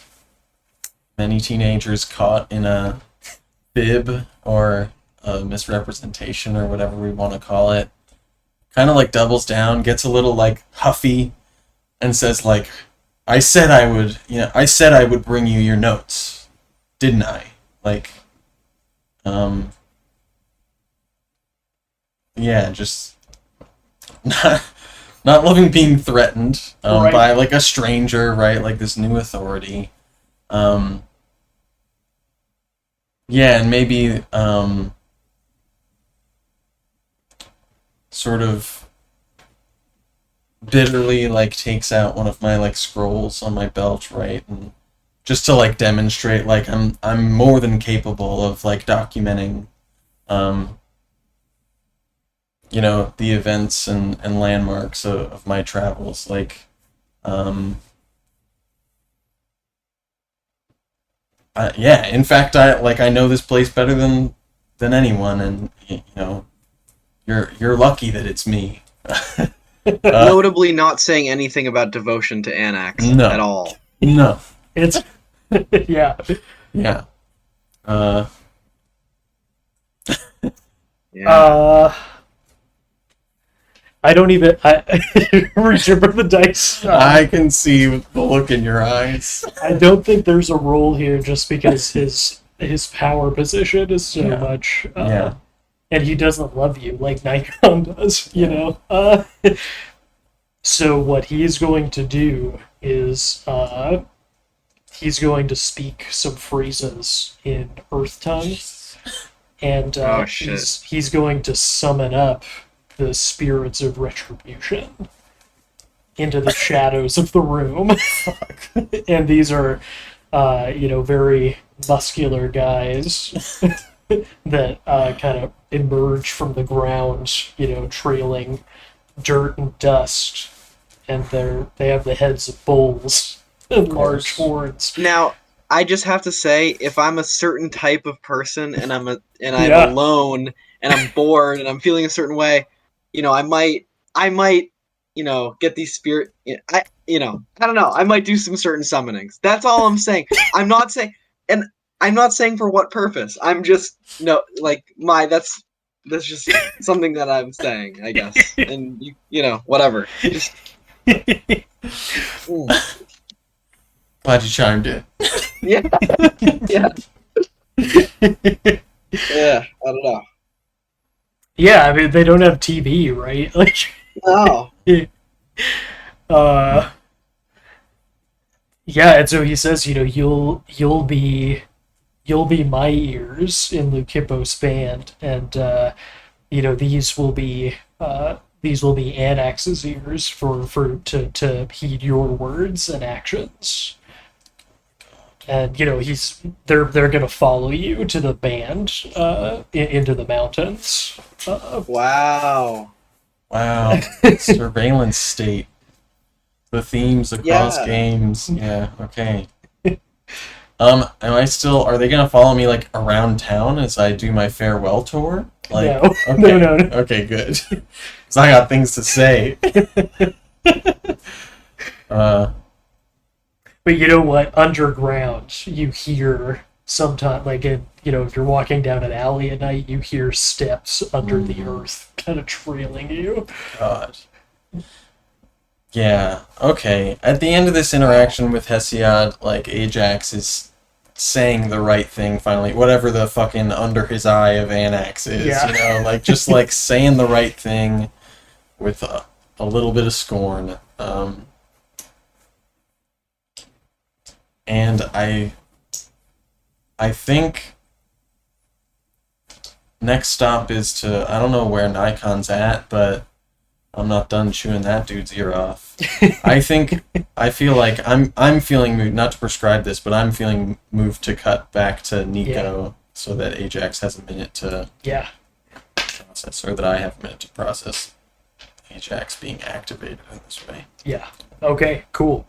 many teenagers caught in a fib or a misrepresentation or whatever we want to call it, kind of like doubles down, gets a little like huffy, and says like, I said I would bring you your notes, didn't I? Like, yeah, just not not loving being threatened Right. by like a stranger, right? Like this new authority. Yeah, and maybe sort of bitterly like takes out one of my like scrolls on my belt, right? And just to like demonstrate like I'm more than capable of like documenting you know, the events and landmarks of my travels. Like yeah, in fact I know this place better than anyone, and you know, you're lucky that it's me. Notably not saying anything about devotion to Anax No. at all. No. It's yeah. Yeah. Yeah. I don't even. I remember the dice. I can see the look in your eyes. I don't think there's a role here, just because his power position is so Yeah. much. Yeah. And he doesn't love you like Nikon does. You know. So what he's going to do is he's going to speak some phrases in Earth tongue, and Oh, shit. he's going to summon up the spirits of retribution into the shadows of the room. And these are, you know, very muscular guys that kind of emerge from the ground, you know, trailing dirt and dust, and they have the heads of bulls and large horns. Now, I just have to say, if I'm a certain type of person and I'm Yeah. alone and I'm bored and I'm feeling a certain way, you know, I might, you know, get these spirit. I don't know. I might do some certain summonings. That's all I'm saying. I'm not saying for what purpose. I'm just that's just something that I'm saying, I guess. And you know, whatever. Just. Glad you chimed in. Yeah. Yeah. Yeah. I don't know. Yeah, I mean, they don't have TV, right? Like, Oh. Yeah, and so he says, you know, you'll be my ears in Lukipo's band, and you know, these will be Anax's ears to heed your words and actions. And you know, they're gonna follow you to the band, into the mountains. Wow. Wow. Surveillance state. The themes across games. Yeah, okay. Am I still, are they gonna follow me like around town as I do my farewell tour? Like, No. okay. No. Okay, good. Cause I got things to say. But you know what? Underground, you hear sometimes, like, you know, if you're walking down an alley at night, you hear steps under the earth kind of trailing you. God. Yeah, okay. At the end of this interaction with Hesiod, like, Ajax is saying the right thing finally. Whatever the fucking under his eye of Anax is, Yeah. you know? Like, just, like, saying the right thing with a little bit of scorn. And I think next stop is to, I don't know where Nikon's at, but I'm not done chewing that dude's ear off. I feel like I'm feeling moved, not to prescribe this, but I'm feeling moved to cut back to Niko so that Ajax has a minute to process, or that I have a minute to process Ajax being activated in this way. Yeah. Okay, cool.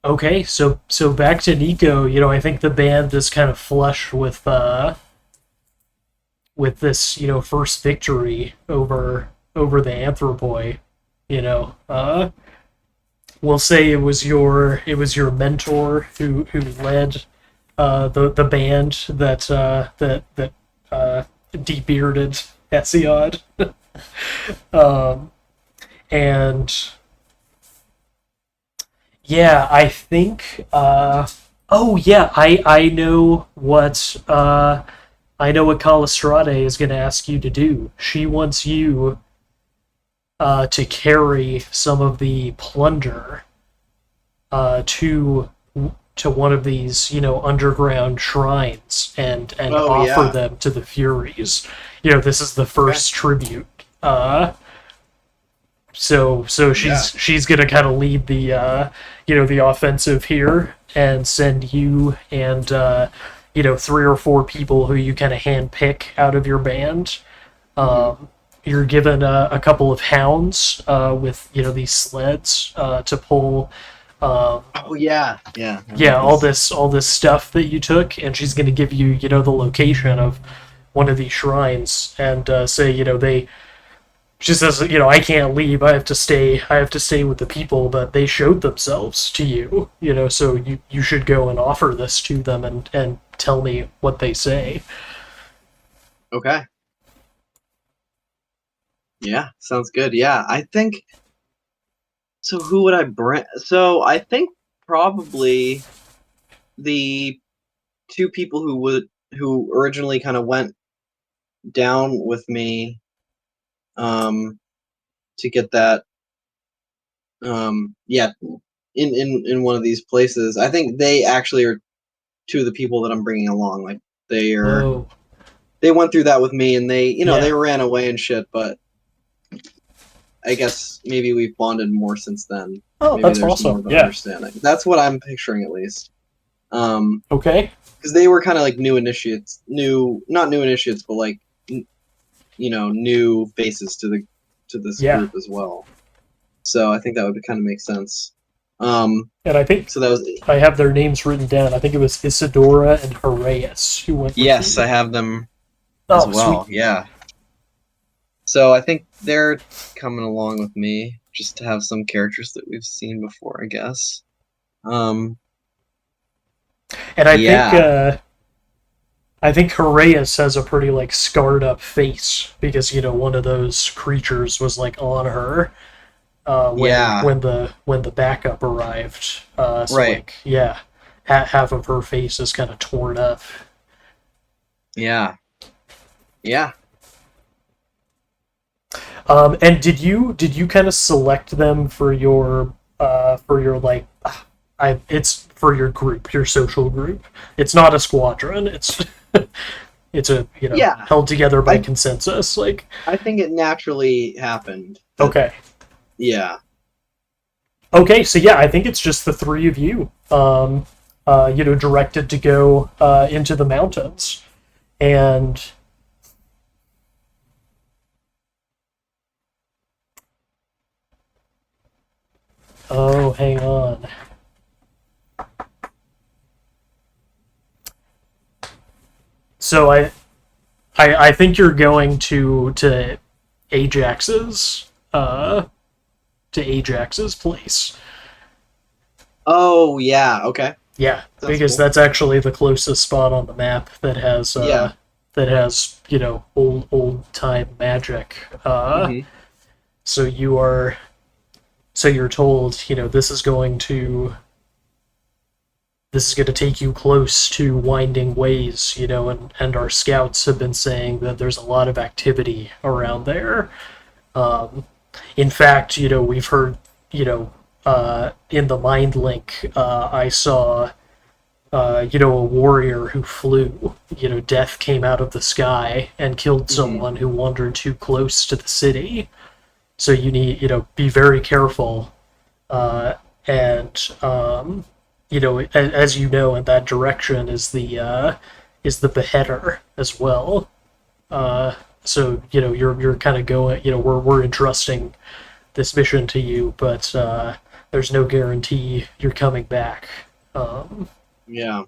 Okay, so back to Niko. You know, I think the band is kind of flush with this, you know, first victory over the Anthropoi. You know, we'll say it was your mentor who led the band that de-bearded Hesiod. And yeah, I think. Oh yeah, I know what I know what Calistrate is going to ask you to do. She wants you to carry some of the plunder to one of these, underground shrines and Oh offer yeah. them to the Furies. This is the first tribute. So Yeah. she's gonna kind of lead the offensive here and send you and 3 or 4 people who you kind of handpick out of your band. You're given a couple of hounds with these sleds to pull. Oh yeah. Yeah. I Yeah, remember all this stuff that you took, and she's going to give you the location of one of these shrines and say they. She says, I can't leave. I have to stay. I have to stay with the people, but they showed themselves to you. So you should go and offer this to them and tell me what they say. Okay. Yeah, sounds good. Yeah, I think. So who would I bring? So I think probably the 2 people who originally kind of went down with me to get that yeah in one of these places. I think they actually are 2 of the people that I'm bringing along. Like Oh, they went through that with me, and they yeah. they ran away and shit, but I guess maybe we've bonded more since then. Oh, Maybe that's there's more awesome. of an Yeah. understanding. That's what I'm picturing, at least. Okay. Because they were kind of like new initiates, not new initiates, but like new faces to this Yeah. group as well. So I think that would kind of make sense. And I think So that was I have their names written down. I think it was Isadora and Horaeus who went with yes, you. I have them as Oh, well. sweet. Yeah. So I think they're coming along with me just to have some characters that we've seen before, I guess. And Yeah. I think Horaeus has a pretty like scarred up face because one of those creatures was like on her Yeah. when the backup arrived. So Right. like yeah, half of her face is kind of torn up. Yeah. Yeah. And did you kind of select them for your like it's for your group, your social group. It's not a squadron. It's it's a Yeah. held together by I consensus. Like I think it naturally happened. okay, Yeah. okay, so yeah, I think it's just the 3 of you. Directed to go into the mountains, and oh, hang on. So I think you're going to Ajax's place. Oh yeah. Okay. Yeah, That's because cool. that's actually the closest spot on the map that has Yeah. old time magic. Hmm. So you're told this is going to take you close to winding ways, and our scouts have been saying that there's a lot of activity around there. Um, in fact, we've heard, in the mind link, I saw, a warrior who flew. Death came out of the sky and killed someone who wandered too close to the city. So you need, be very careful. And as you know, in that direction is the beheader as well. So you're kind of going. We're entrusting this mission to you, but there's no guarantee you're coming back. Yeah.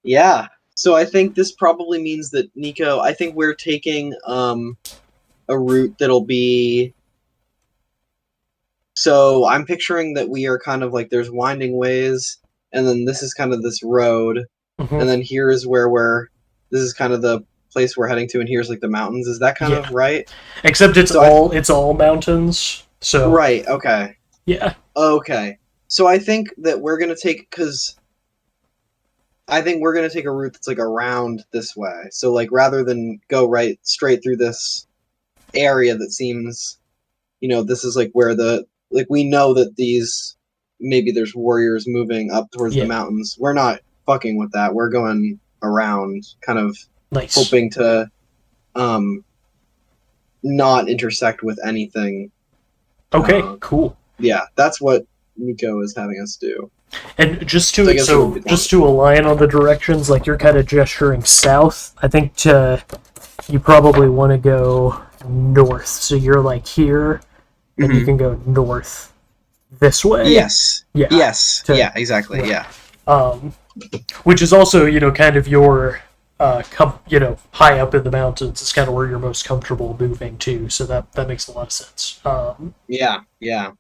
Yeah. So I think this probably means that Niko. I think we're taking a route that'll be. So I'm picturing that we are kind of like there's winding ways, and then this is kind of this road, and then here is where we're. This is kind of the place we're heading to, and here's like the mountains. Is that kind Yeah. of right? Except it's So it's all mountains. So right. Okay. yeah. Okay. So I think that we're gonna take because I think we're gonna take a route that's like around this way. So like rather than go right straight through this area that seems, this is like where we know that maybe there's warriors moving up towards the Yeah. mountains. We're not fucking with that. We're going around, kind of Nice. hoping to not intersect with anything. Okay, cool. Yeah, that's what Niko is having us do. And just So I to guess it would be just to align on the directions, like you're kind of gesturing south. I think you probably want to go north. So you're like here, and you can go north this way. Yes. Yeah. Yes. Yeah. Exactly. Right. Yeah. Which is also kind of your high up in the mountains is kind of where you're most comfortable moving to. So that makes a lot of sense. Yeah. Yeah.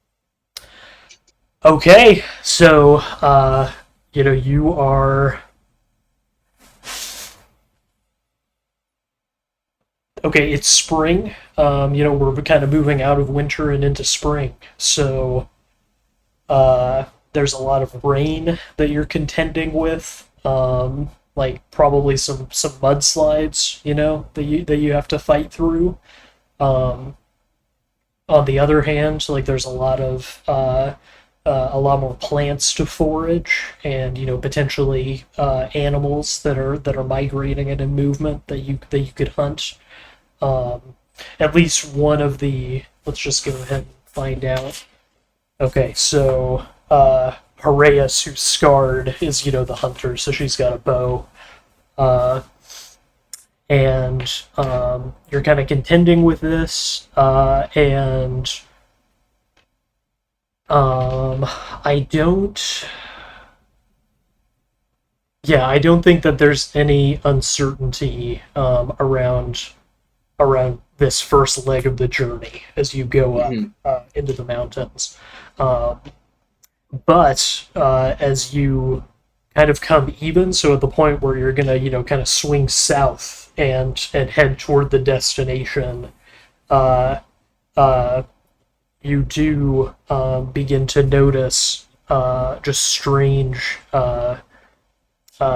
Okay, so you are okay. It's spring. We're kind of moving out of winter and into spring. So there's a lot of rain that you're contending with. Like probably some mudslides. That you have to fight through. Um, on the other hand, like there's a lot more plants to forage, and potentially animals that are migrating and in movement that you could hunt. Um, at least one of the. Let's just go ahead and find out. Okay, so Horaeus, who's scarred, is the hunter, so she's got a bow. Uh, and you're kind of contending with this, and I don't. Yeah, I don't think that there's any uncertainty around this first leg of the journey as you go up into the mountains. Um, but as you kind of come even, so at the point where you're gonna kind of swing south and head toward the destination, uh, uh, you do begin to notice just strange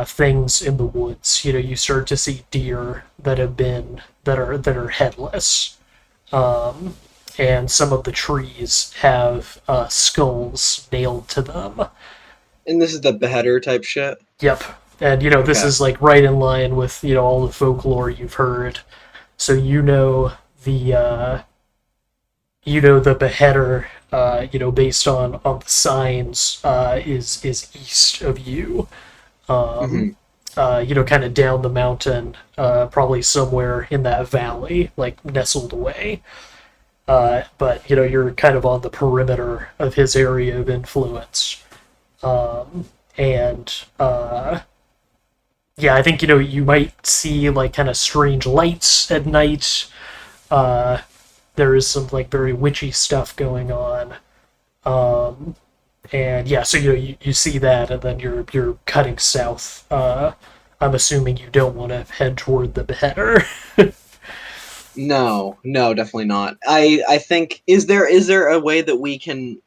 things in the woods. You start to see deer that are headless, and some of the trees have skulls nailed to them. And this is the beheader type shit. Yep, and this is like right in line with all the folklore you've heard. So the the beheader, based on the signs, is east of you. Kind of down the mountain, probably somewhere in that valley, like nestled away. But you're kind of on the perimeter of his area of influence, and yeah, I think you might see like kind of strange lights at night. There is some like very witchy stuff going on, and yeah, so you see that, and then you're cutting south. I'm assuming you don't want to head toward the beheader. No, definitely not. I think is there a way that we can?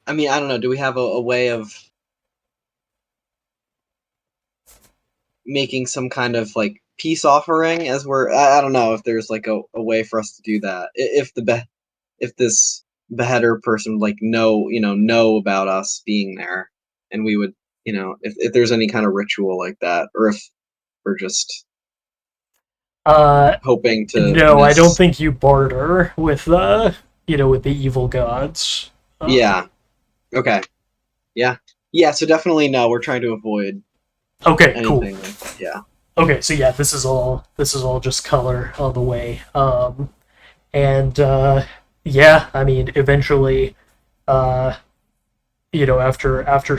I mean, I don't know. Do we have a way of making some kind of like peace offering as I don't know if there's like a way for us to do that. If this beheader person like know about us being there, and we would if there's any kind of ritual like that, or if we're just hoping to No, I don't think you barter with with the evil gods. Yeah. Okay. Yeah. So definitely no. We're trying to avoid Okay, anything cool. like that. Yeah. Okay, so yeah, this is all just color on the way. And yeah, I mean, eventually, after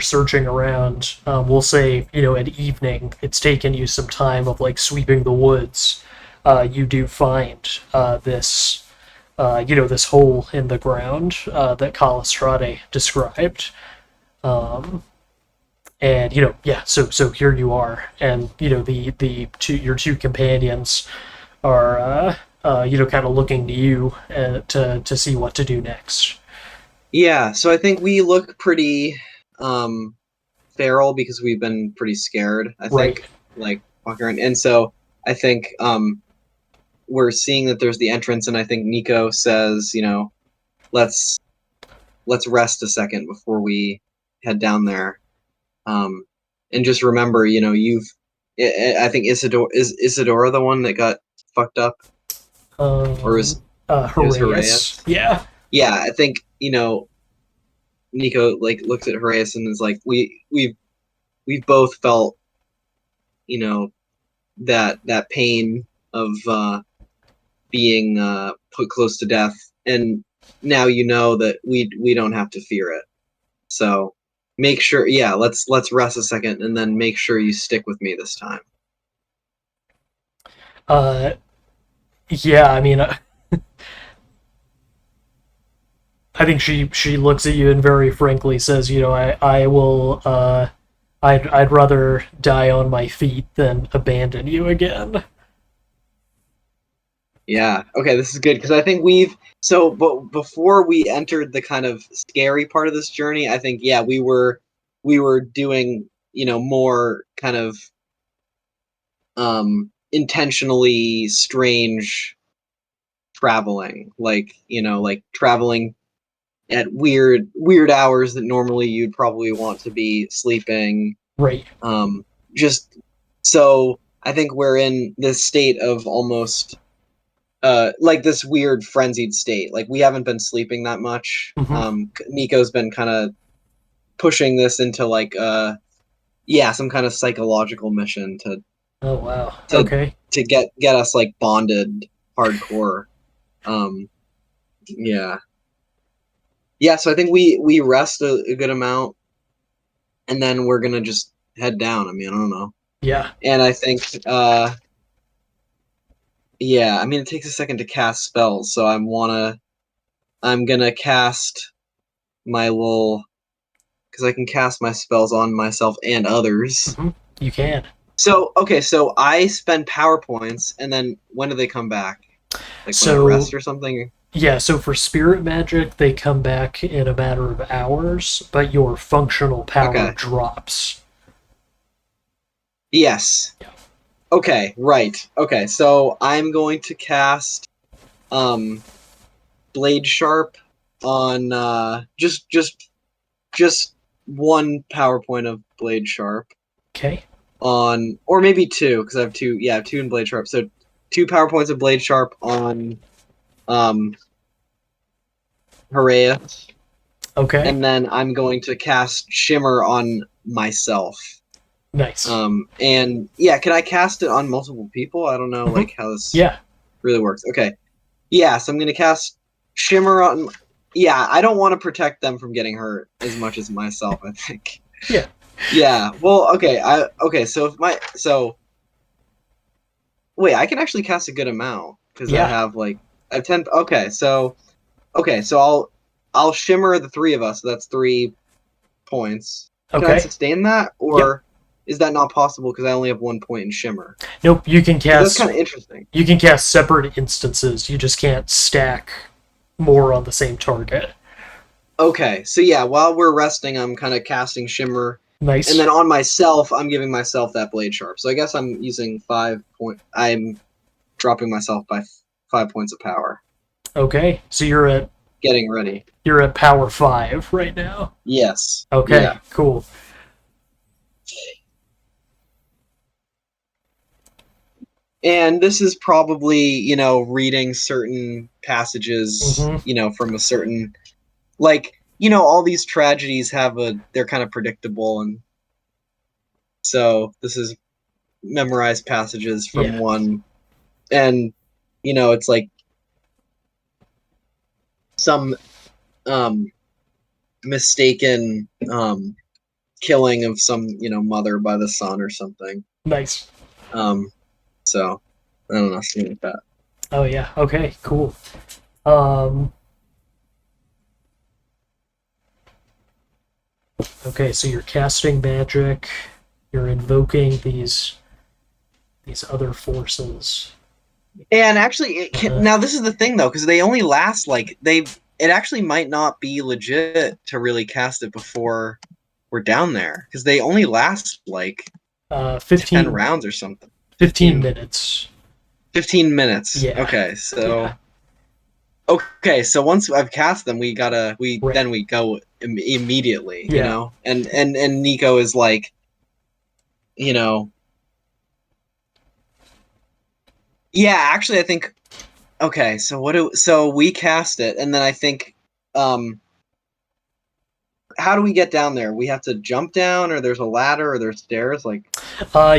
searching around, we'll say, at evening, it's taken you some time of like sweeping the woods. You do find this, this hole in the ground that Calistrate described. And yeah, so here you are, and your two companions are kind of looking to you to see what to do next. Yeah. So I think we look pretty feral because we've been pretty scared. I Right. think, like walking around, and so I think we're seeing that there's the entrance, and I think Niko says, let's rest a second before we head down there, and just remember, I think Isadora the one that got fucked up, or is it was Horaeus. Yeah. Yeah, I think Niko like looks at Horaeus and is like, we've both felt that pain of being put close to death, and now you know that we don't have to fear it. So make sure, let's rest a second, and then make sure you stick with me this time. Yeah. I mean, I think she looks at you and very frankly says, I will. I'd rather die on my feet than abandon you again. Yeah. Okay, this is good because I think but before we entered the kind of scary part of this journey, I think we were doing more kind of intentionally strange traveling, like traveling at weird hours that normally you'd probably want to be sleeping. Right. Just so I think we're in this state of almost like this weird frenzied state. Like we haven't been sleeping that much. Niko's been kind of pushing this into like some kind of psychological mission to Oh wow. to Okay. to get us like bonded hardcore. Yeah. Yeah, so I think we rest a good amount, and then we're gonna just head down. I mean, I don't know. Yeah. And I think I mean, it takes a second to cast spells, so I'm gonna cast my little, because I can cast my spells on myself and others. You can. So okay, so I spend power points, and then when do they come back? Like when I rest or something? Yeah, so for spirit magic, they come back in a matter of hours, but your functional power drops. Yes. Yeah. Okay, right. Okay, so I'm going to cast Blade Sharp on just one power point of Blade Sharp. Okay. On, or maybe two, because I have two. Yeah, I have two in Blade Sharp. So 2 power points of Blade Sharp on Horaeus. Okay. And then I'm going to cast Shimmer on myself. Nice. And yeah, can I cast it on multiple people? I don't know like how this really works. Okay. Yeah, so I'm gonna cast Shimmer on. Yeah, I don't want to protect them from getting hurt as much as myself, I think. Yeah. Yeah. Well, okay. So wait, I can actually cast a good amount because I have 10. Okay, so I'll Shimmer the 3 of us. So that's 3 points. Okay. Can I sustain that, or is that not possible because I only have 1 point in Shimmer? Nope, you can cast. That's kind of interesting. You can cast separate instances. You just can't stack more on the same target. Okay, so yeah, while we're resting, I'm kind of casting Shimmer. Nice. And then on myself, I'm giving myself that Blade Sharp. So I guess I'm using 5 point. I'm dropping myself by 5 points of power. Okay, so you're at getting ready. You're at power 5 right now. Yes. Okay. Yeah. Cool. And this is probably, reading certain passages, from a certain, all these tragedies they're kind of predictable. And so this is memorized passages from one. And, it's like some mistaken killing of some, mother by the son or something. Nice. So, I don't know, something like that. Oh, yeah. Okay, cool. Okay, so you're casting magic. You're invoking these other forces. And actually, now this is the thing, though, because they only last, it actually might not be legit to really cast it before we're down there, because they only last like 15 10 rounds or something. 15 minutes. 15 minutes. Yeah. Okay, so Yeah. okay, so once I've cast them, we Right. then we go immediately, you Yeah. know, and Niko is like, you know, yeah. Actually, I think okay. So we cast it, and then I think, how do we get down there? We have to jump down, or there's a ladder, or there's stairs. Like,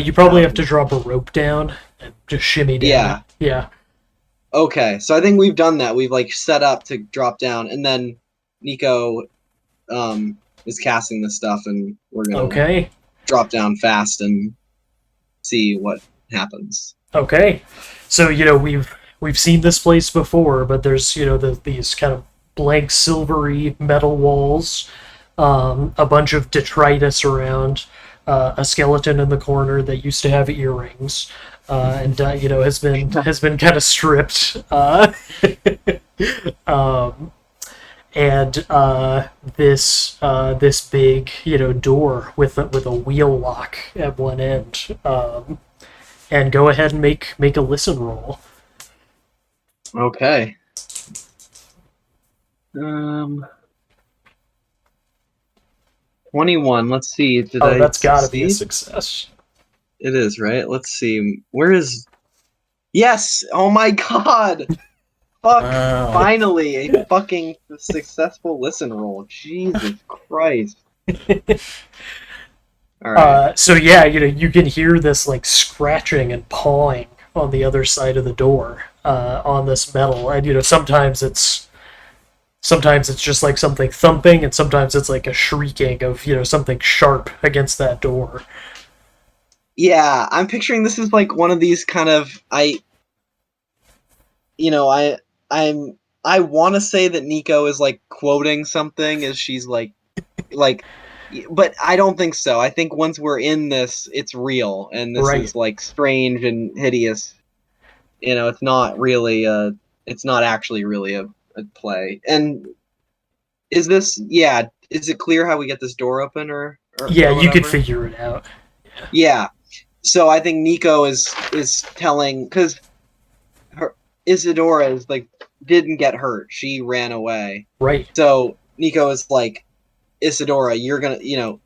You probably have to drop a rope down and just shimmy down. Yeah. Yeah. Okay, so I think we've done that. We've like set up to drop down, and then Niko is casting this stuff, and we're gonna Okay. drop down fast and see what happens. Okay. So, we've seen this place before, but there's, these kind of blank silvery metal walls, a bunch of detritus around, a skeleton in the corner that used to have earrings, and has been kind of stripped. Um, and this big door with a wheel lock at one end. And go ahead and make a listen roll. Okay. 21. Let's see. That's gotta be a success. It is, right? Let's see. Where is? Yes! Oh my god! Fuck! Wow. Finally, a fucking successful listen roll. Jesus Christ! All right. So yeah, you can hear this like scratching and pawing on the other side of the door on this metal, and sometimes it's just like something thumping, and sometimes it's like a shrieking of something sharp against that door. Yeah, I'm picturing this is like one of these kind of I want to say that Niko is like quoting something as she's like, but I don't think so. I think once we're in this, it's real, and this Right. is like strange and hideous. It's not really it's not actually really a play. And is this? Yeah, is it clear how we get this door open or Yeah, or you could whatever? figure it out. Yeah. So I think Niko is telling, because Isadora is like didn't get hurt. She ran away. Right. So Niko is like, Isadora, you're gonna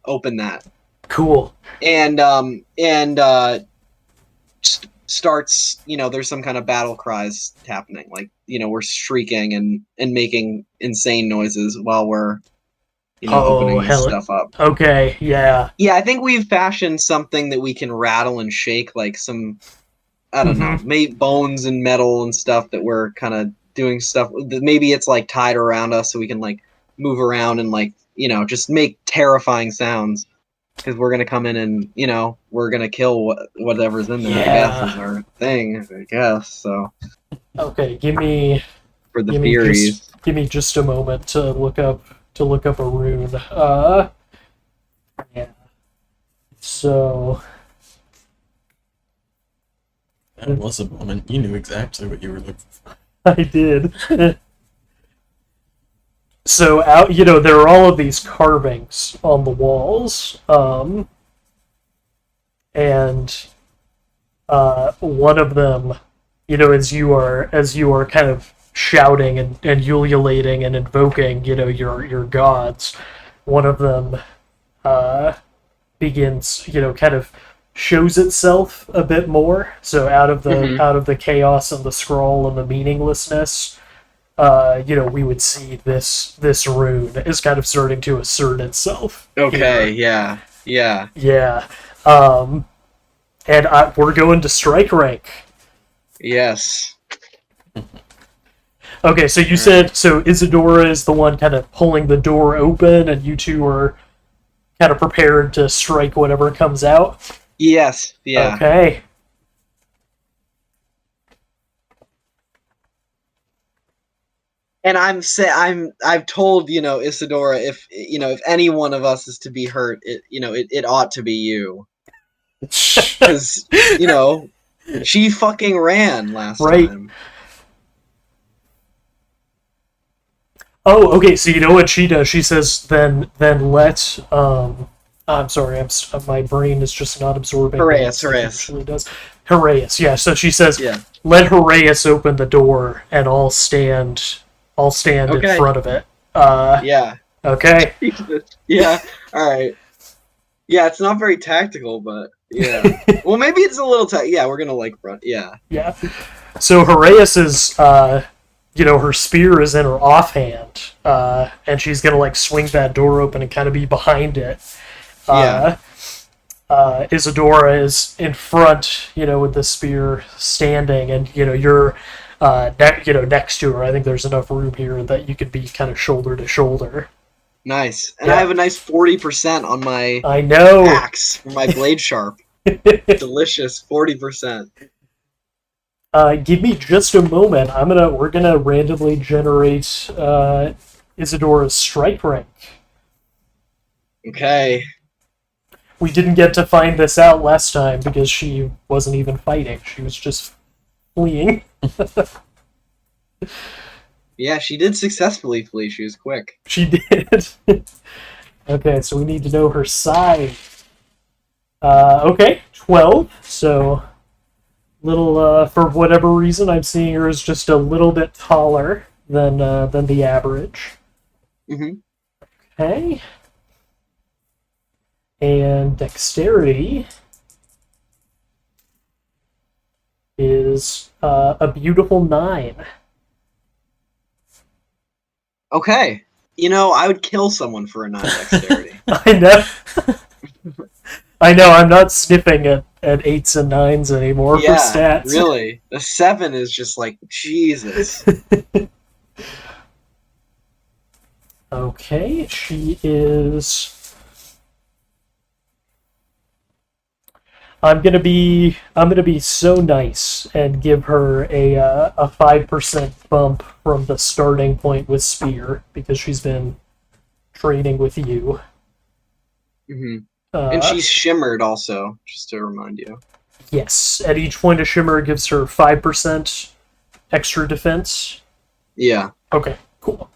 open that. Cool. And starts, there's some kind of battle cries happening, like we're shrieking and making insane noises while we're opening this stuff up. Okay, yeah. Yeah, I think we've fashioned something that we can rattle and shake, like some, I don't know, maybe bones and metal and stuff that we're kind of doing stuff. Maybe it's like tied around us so we can like move around and like, just make terrifying sounds, because we're going to come in and, we're going to kill whatever's in there, I guess, is our thing, I guess. So. Okay, give me for the theories. Give me just a moment to look up a rune. Yeah. So That was a moment. You knew exactly what you were looking for. I did. So there are all of these carvings on the walls, and one of them, as you are kind of shouting and ululating and invoking, your gods, one of them begins, kind of shows itself a bit more. So out of the chaos and the scroll and the meaninglessness, we would see this rune is kind of starting to assert itself. Okay, here. yeah. And we're going to strike rank. Yes. Okay, so you said, so Isadora is the one kind of pulling the door open, and you two are kind of prepared to strike whatever comes out? Yes, yeah. Okay. And I've told, Isadora, if any one of us is to be hurt, it ought to be you. Because, she fucking ran last time. Oh, okay, so you know what she does? She says, then let I'm sorry, my brain is just not absorbing Harass, things like it harass. usually does. Harass, yeah. So she says, Yeah. "Let Harass open the door, and I'll stand. I'll stand in Okay. front of it." Yeah. Okay. Yeah. All right. Yeah, it's not very tactical, but yeah. Well, maybe it's a little yeah, we're gonna like run. Yeah. Yeah. So Harass is, her spear is in her offhand, and she's gonna like swing that door open and kind of be behind it. Yeah. Isadora is in front, with the spear standing, and you're, next to her. I think there's enough room here that you could be kind of shoulder to shoulder. Nice. And Yeah. I have a nice 40% on my I know. axe for my blade sharp. Delicious 40%. Give me just a moment. We're gonna randomly generate Isadora's strike rank. Okay. We didn't get to find this out last time because she wasn't even fighting. She was just fleeing. Yeah, she did successfully flee. She was quick. She did. Okay, so we need to know her size. Okay, 12. So, for whatever reason, I'm seeing her as just a little bit taller than the average. Mm-hmm. Okay. And dexterity is a beautiful 9. Okay. I would kill someone for a 9 dexterity. I know. I know. I'm not sniffing at 8s and 9s anymore for stats. Really. The 7 is just like Jesus. Okay, she is. I'm gonna be so nice and give her a 5% bump from the starting point with spear because she's been training with you. Mm-hmm. And she's shimmered also, just to remind you. Yes, at each point of shimmer it gives her 5% extra defense. Yeah. Okay, cool.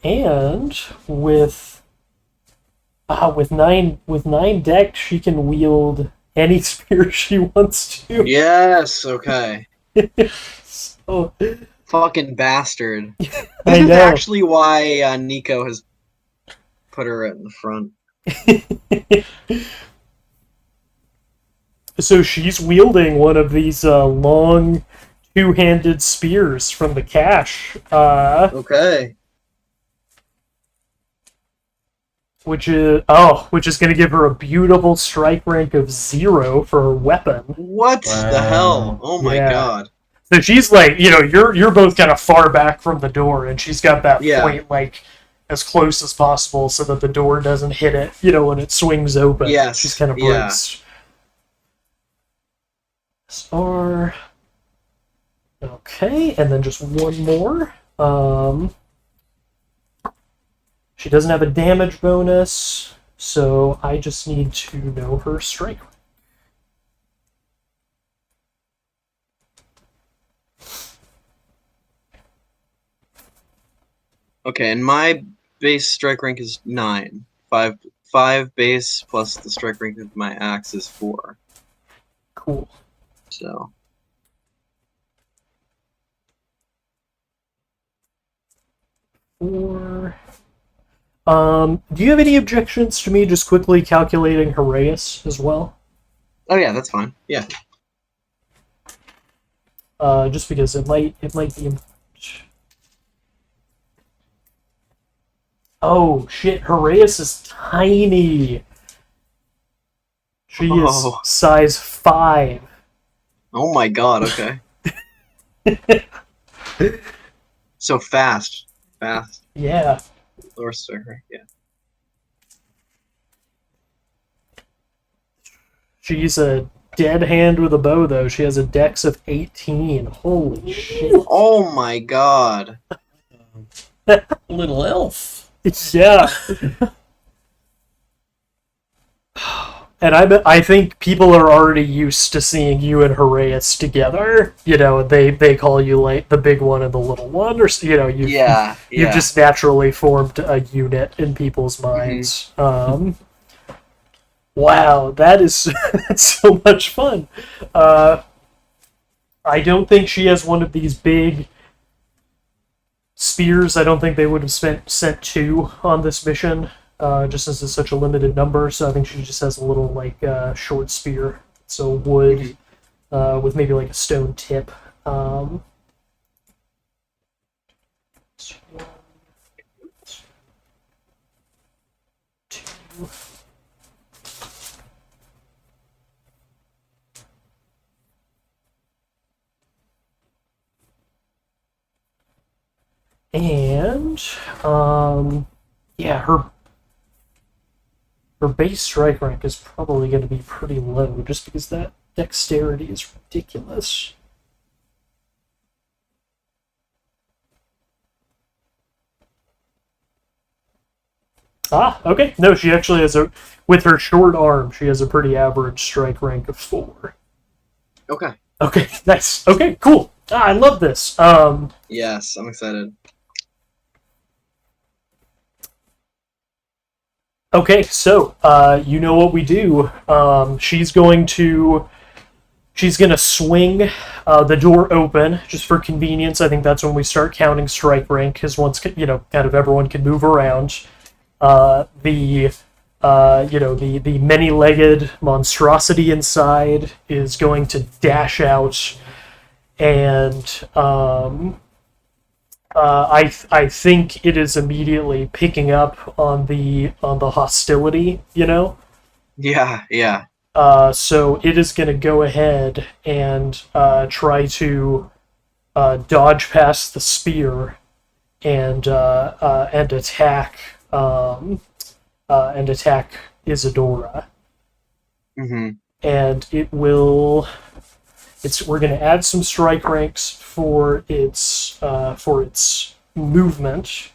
And with 9 deck, she can wield any spear she wants to. Yes. Okay. So, fucking bastard. I This is know. actually why Niko has put her in the front. So she's wielding one of these long two-handed spears from the cache. Okay. Which is going to give her a beautiful strike rank of 0 for her weapon. What the hell? Oh my god. So she's like, you're both kind of far back from the door, and she's got that point like as close as possible so that the door doesn't hit it, when it swings open. Yes. She's kind of braced. Star. Okay, and then just one more. She doesn't have a damage bonus, so I just need to know her strike rank. Okay, and my base strike rank is 9. 5 base plus the strike rank of my axe is 4. Cool. So. Four. Do you have any objections to me just quickly calculating Harass as well? Oh yeah, that's fine. Yeah. Just because it might be. Oh shit! Harass is tiny. She is size 5. Oh my god. Okay. So fast. Yeah. Lower strike rank. Yeah. She's a dead hand with a bow, though. She has a dex of 18. Holy shit. Oh my god. Little elf. Yeah. And I think people are already used to seeing you and Horaeus together. You know, they call you like the big one and the little one, or you know, you've just naturally formed a unit in people's minds. Wow, that is that's so much fun. I don't think she has one of these big spears. I don't think they would have sent two on this mission. Just as it's such a limited number, so I think she just has a little like short spear, so wood with maybe like a stone tip. Two. And yeah, her base strike rank is probably going to be pretty low, just because that dexterity is ridiculous. Ah, okay. No, she actually has with her short arm, she has a pretty average strike rank of 4. Okay. Okay, nice. Okay, cool. Ah, I love this. Yes, I'm excited. Okay, so you know what we do. She's going to swing the door open just for convenience. I think that's when we start counting strike rank, because once kind of everyone can move around. The many-legged monstrosity inside is going to dash out, and I think it is immediately picking up on the hostility, you know? Yeah. So it is going to go ahead and try to dodge past the spear and attack Isadora. Mm-hmm. And it will. We're going to add some strike ranks for its movement.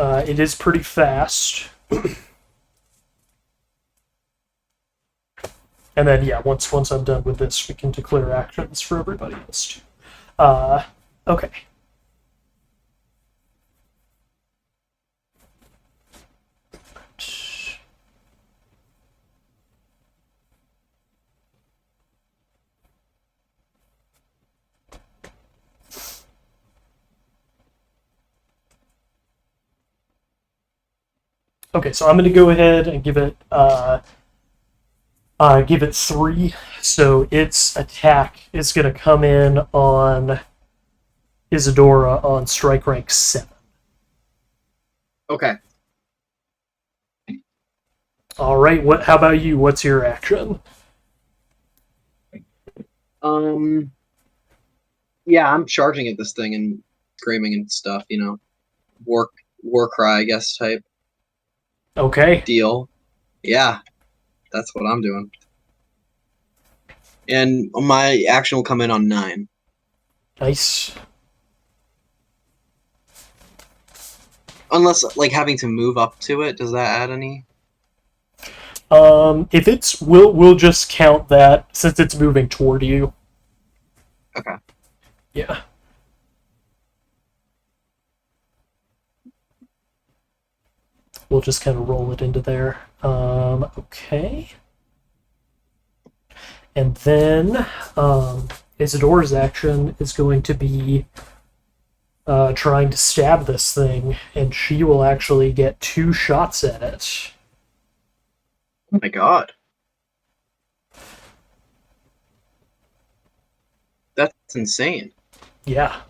It is pretty fast. And then, yeah, once I'm done with this, we can declare actions for everybody else too. Okay. Okay, so I'm going to go ahead and give it 3. So its attack is going to come in on Isadora on strike rank 7. Okay. All right. How about you? What's your action? Yeah, I'm charging at this thing and screaming and stuff. You know, war cry, I guess, type Okay. deal. Yeah, that's what I'm doing. And my action will come in on 9. Nice. Unless, like, having to move up to it, does that add any? If it's we'll just count that since it's moving toward you. Okay. Yeah. We'll just kind of roll it into there. Okay. And then Isadora's action is going to be trying to stab this thing, and she will actually get 2 shots at it. Oh my god. That's insane. Yeah.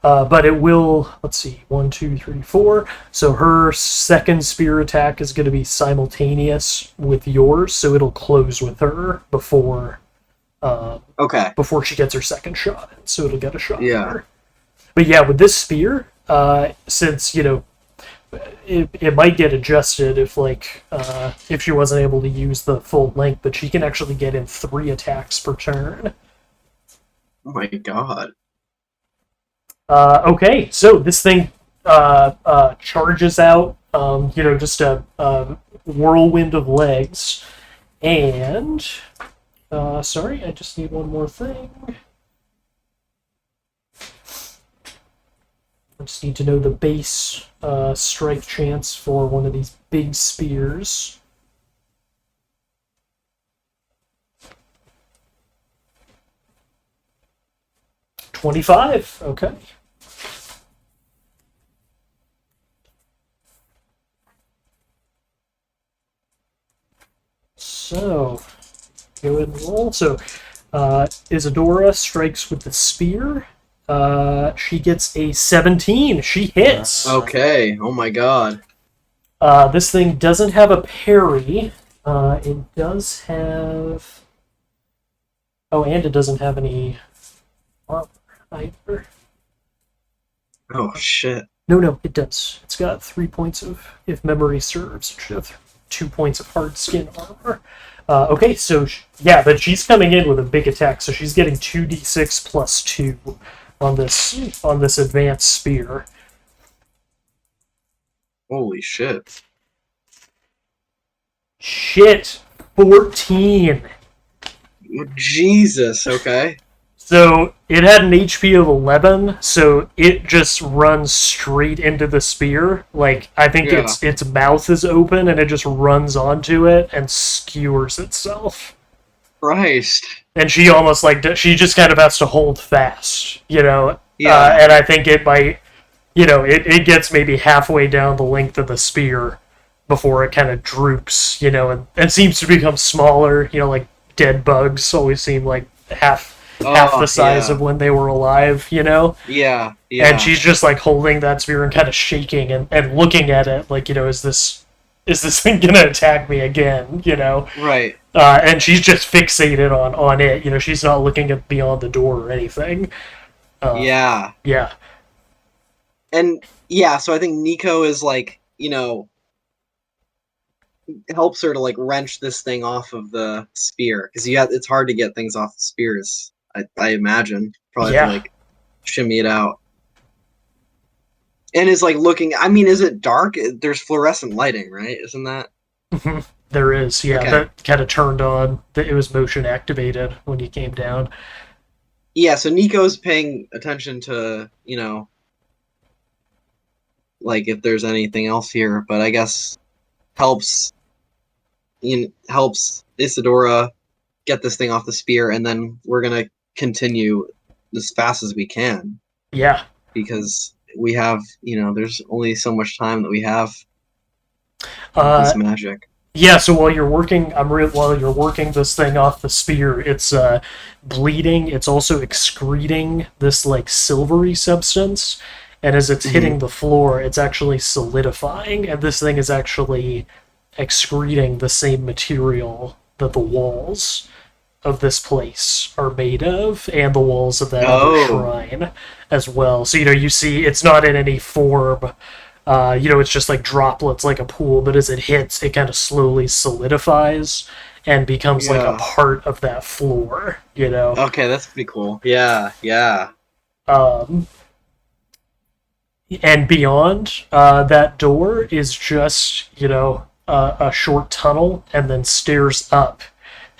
But it will, let's see, 1, 2, 3, 4. So her second spear attack is going to be simultaneous with yours, so it'll close with her before before she gets her second shot. So it'll get a shot at her. But yeah, with this spear, since, you know, it might get adjusted if she wasn't able to use the full length, but she can actually get in 3 attacks per turn. Oh my god. Okay, so this thing charges out, just a whirlwind of legs, And sorry, I just need one more thing. I just need to know the base strike chance for one of these big spears. $25. Okay. So, go ahead and roll. So, Isadora strikes with the spear. She gets a 17. She hits. Okay. Oh my god. This thing doesn't have a parry. It does have. Oh, and it doesn't have any armor either. Oh shit. No, it does. It's got 3 points of, if memory serves, it should have 2 points of hard skin armor. Okay, so yeah, but she's coming in with a big attack, so she's getting 2d6 plus 2 on this advanced spear. Holy shit. Shit, 14. Jesus. Okay. So it had an HP of 11, so it just runs straight into the spear. Like, I think Yeah. its mouth is open and it just runs onto it and skewers itself. Christ. And she almost like she just kind of has to hold fast, you know. Yeah. And I think it might, you know, it gets maybe halfway down the length of the spear before it kind of droops, you know, and seems to become smaller. You know, like dead bugs always seem like half the size of when they were alive, you know. Yeah. And she's just like holding that spear and kind of shaking and looking at it like, you know, is this thing gonna attack me again, you know? Right. And she's just fixated on it. You know, she's not looking at beyond the door or anything. Yeah. Yeah. And yeah, so I think Niko is like, you know, helps her to like wrench this thing off of the spear because it's hard to get things off the spears. I imagine probably have to like shimmy it out. And is like looking. I mean, is it dark? There's fluorescent lighting, right? Isn't that? There is, yeah. Okay. That kind of turned on. It was motion activated when you came down. Yeah, so Nico's paying attention to, you know, like if there's anything else here, but I guess helps Isadora get this thing off the spear, and then we're gonna continue as fast as we can. Yeah. Because we have, you know, there's only so much time that we have with this magic. Yeah, so while you're working, while you're working this thing off the spear, it's bleeding. It's also excreting this like silvery substance, and as it's hitting the floor, it's actually solidifying, and this thing is actually excreting the same material that the walls of this place are made of, and the walls of that other shrine as well. So, you know, you see it's not in any form. You know, it's just like droplets, like a pool, but as it hits, it kind of slowly solidifies and becomes like a part of that floor, you know? Okay, that's pretty cool. Yeah. And beyond that door is just, you know, a short tunnel and then stairs up.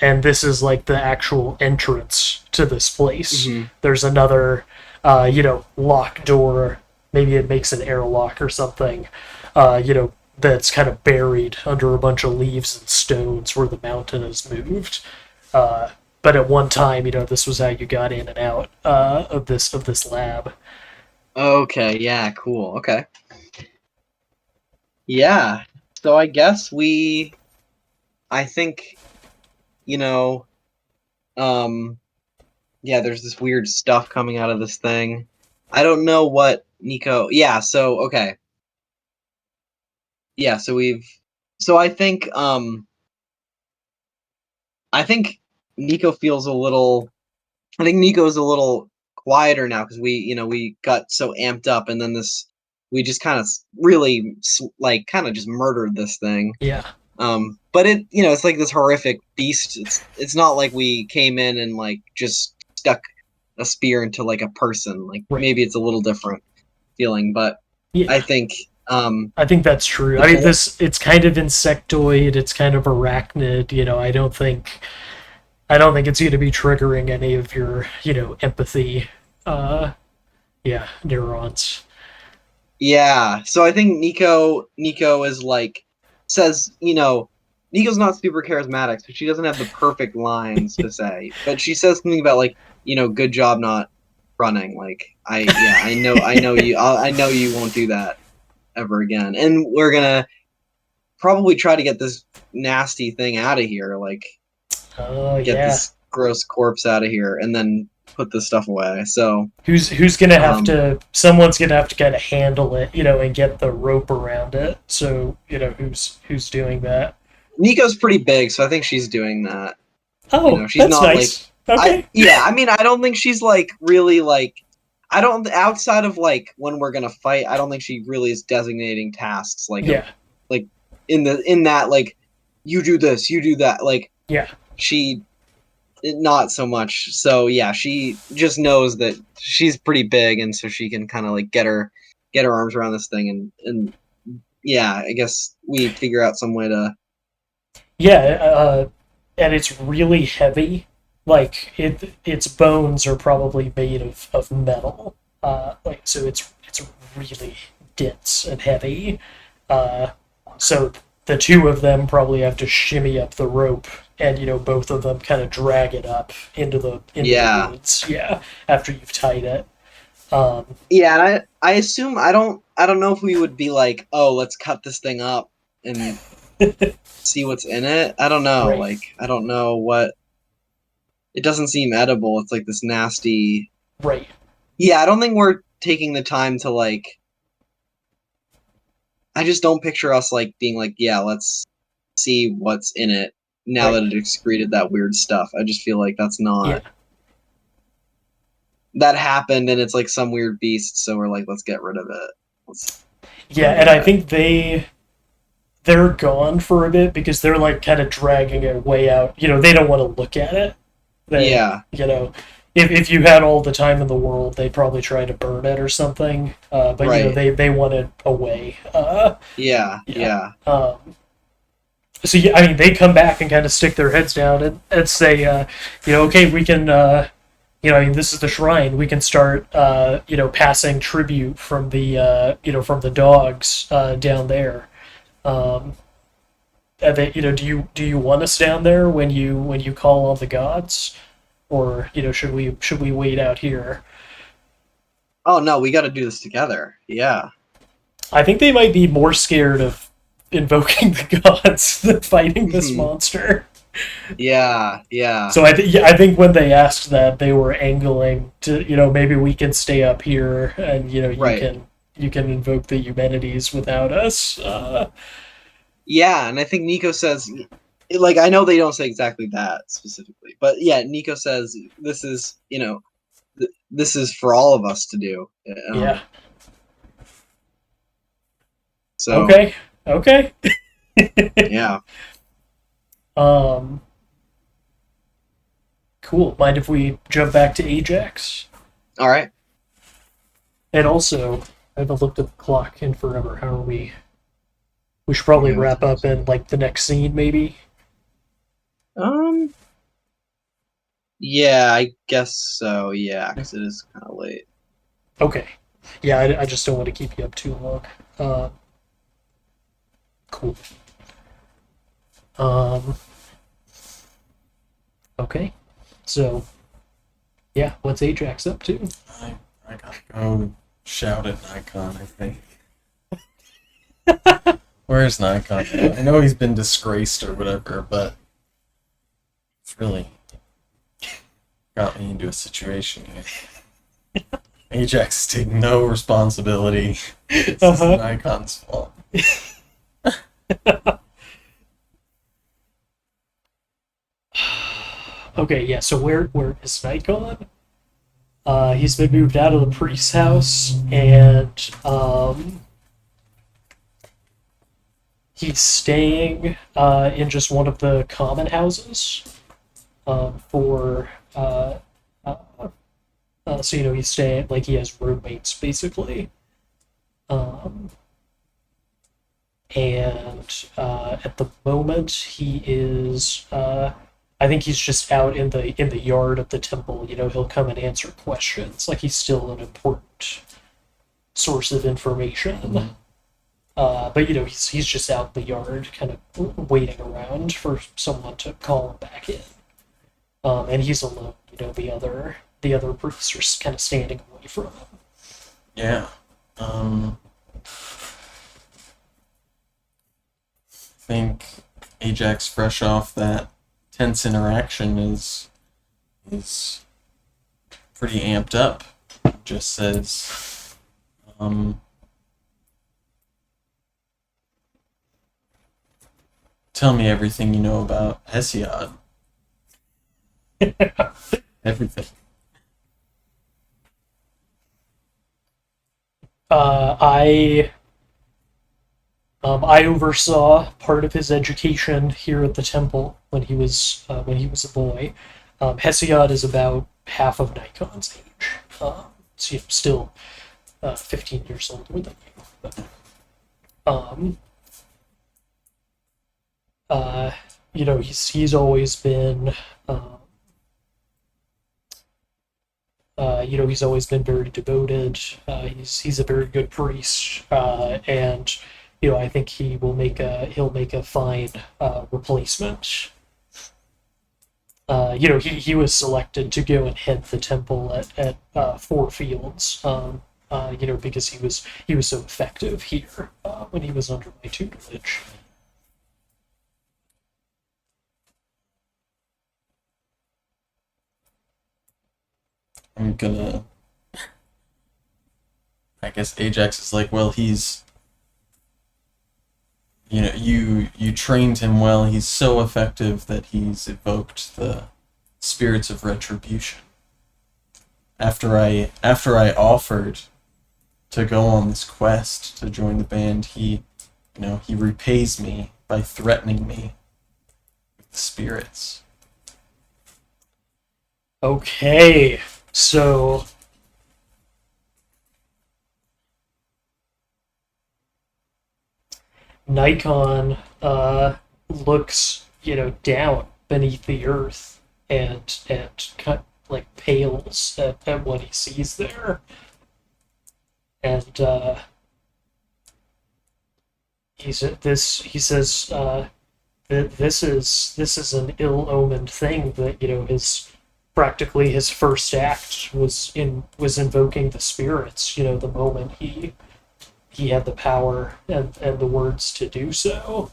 And this is like the actual entrance to this place. There's another, you know, lock door. Maybe it makes an airlock or something, you know, that's kind of buried under a bunch of leaves and stones where the mountain has moved. But at one time, you know, this was how you got in and out of this lab. Okay, yeah, cool. Okay. Yeah. So I guess I think, you know, yeah, there's this weird stuff coming out of this thing. I don't know what Niko. Yeah, so okay. Yeah, so I think Niko feels a little. I think Nico's a little quieter now because we got so amped up, and then we just kind of really like kind of just murdered this thing. Yeah. But it's like this horrific beast. It's not like we came in and like just stuck a spear into like a person. Like maybe it's a little different feeling, but Yeah. I think I think that's true. I mean, it's kind of insectoid, it's kind of arachnid, I don't think it's going to be triggering any of your, empathy neurons. Yeah, so I think Niko is like says, Niko's not super charismatic, so she doesn't have the perfect lines to say, but she says something about like, good job not running. Like I know you, I know you won't do that ever again, and we're gonna probably try to get this nasty thing out of here, like get this gross corpse out of here, and then put this stuff away. So who's gonna have to? Someone's gonna have to kind of handle it, and get the rope around it. So who's doing that? Niko's pretty big, so I think she's doing that. Oh, she's that's not nice. like okay. I mean, I don't think she's like really like. I don't outside of like when we're gonna fight. I don't think she really is designating tasks like like in that like you do this, you do that. Like she not so much. So yeah, she just knows that she's pretty big, and so she can kind of like get her arms around this thing, and yeah, I guess we figure out some way to. Yeah, and it's really heavy. Like its bones are probably made of metal. So it's really dense and heavy. So the two of them probably have to shimmy up the rope, and both of them kind of drag it up into the woods. Yeah, after you've tied it. Yeah, and I assume I don't know if we would be like, oh, let's cut this thing up and see what's in it. I don't know. Right. Like I don't know what. It doesn't seem edible. It's like this nasty. Right. Yeah, I don't think we're taking the time to like. I just don't picture us like being like, yeah, let's see what's in it now that it excreted that weird stuff. I just feel like that's not. Yeah. That happened, and it's like some weird beast. So we're like, let's get rid of it. And I think they're gone for a bit because they're like kind of dragging it way out. They don't want to look at it. If you had all the time in the world, they'd probably try to burn it or something. But they want it away. Yeah. So yeah, I mean, they come back and kind of stick their heads down and say, okay, we can. I mean, this is the shrine. We can start, passing tribute from the, from the dogs down there. And they, do you want us down there when you call on the gods, or should we wait out here? Oh no, we got to do this together. Yeah. I think they might be more scared of invoking the gods than fighting this monster. Yeah. So I think when they asked that, they were angling to, maybe we can stay up here and you can invoke the Eumenides without us. Yeah, and I think Niko says, like, I know they don't say exactly that specifically, but yeah, Niko says this is, this is for all of us to do. Yeah. So okay. Yeah. Cool. Mind if we jump back to Ajax? All right. And also, I haven't looked at the clock in forever. How are we? We should probably wrap up in like the next scene, maybe. Yeah, I guess so. Yeah, because it is kind of late. Okay. Yeah, I just don't want to keep you up too long. Cool. Okay. So, yeah, what's Ajax up to? I gotta go shout at Nikon, I think. Where's Nikon? I know he's been disgraced or whatever, but it's really got me into a situation here. Ajax is taking no responsibility. This is Nikon's fault. Okay, yeah, so where is Nikon? He's been moved out of the priest's house, and he's staying in just one of the common houses for so he's staying, like, he has roommates basically. and at the moment he is. I think he's just out in the yard of the temple. He'll come and answer questions. Like he's still an important source of information. But he's just out in the yard, kind of waiting around for someone to call him back in. And he's alone. The other priests are kind of standing away from him. Yeah. I think Ajax, fresh off that tense interaction, is pretty amped up. Just says, tell me everything you know about Hesiod. Everything. I oversaw part of his education here at the temple when he was a boy. Hesiod is about half of Nikon's age. So still 15 years older than you. But, he's always been. He's always been very devoted. He's a very good priest, and I think he'll make a fine replacement. He was selected to go and head the temple at Four Fields. Because he was so effective here when he was under my tutelage. I guess Ajax is like, well, he's, you trained him well. He's so effective that he's evoked the spirits of retribution. After I offered to go on this quest to join the band, he repays me by threatening me with the spirits. Okay, so Nikon looks, down beneath the earth and kind of like pales at what he sees there, and he says this is an ill-omened thing that his first act was invoking the spirits. The moment he had the power and the words to do so.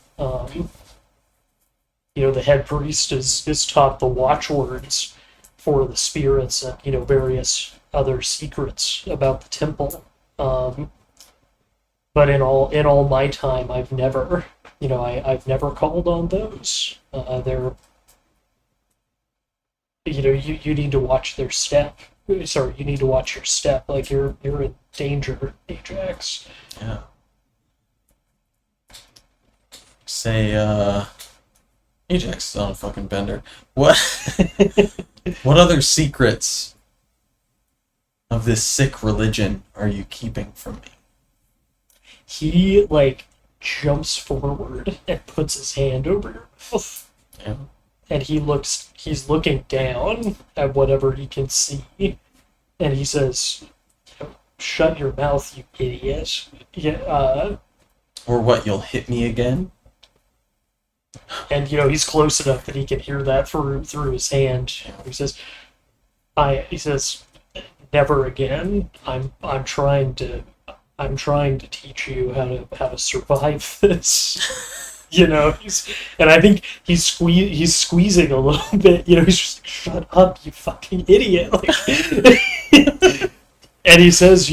The head priest is taught the watchwords for the spirits and various other secrets about the temple. But in all my time, I've never called on those. They're you need to watch their step. Sorry, you need to watch your step. Like you're in danger, Ajax. Yeah. Say, Ajax is on a fucking bender. What? What other secrets of this sick religion are you keeping from me? He jumps forward and puts his hand over your mouth. Yeah. And he's looking down at whatever he can see, and he says, "Shut your mouth, you idiot." Yeah. Or what, you'll hit me again? And he's close enough that he can hear that through his hand. He says, "Never again. I'm trying to teach you how to survive this." And I think he's squeezing a little bit. He's just like, "Shut up, you fucking idiot!" And he says,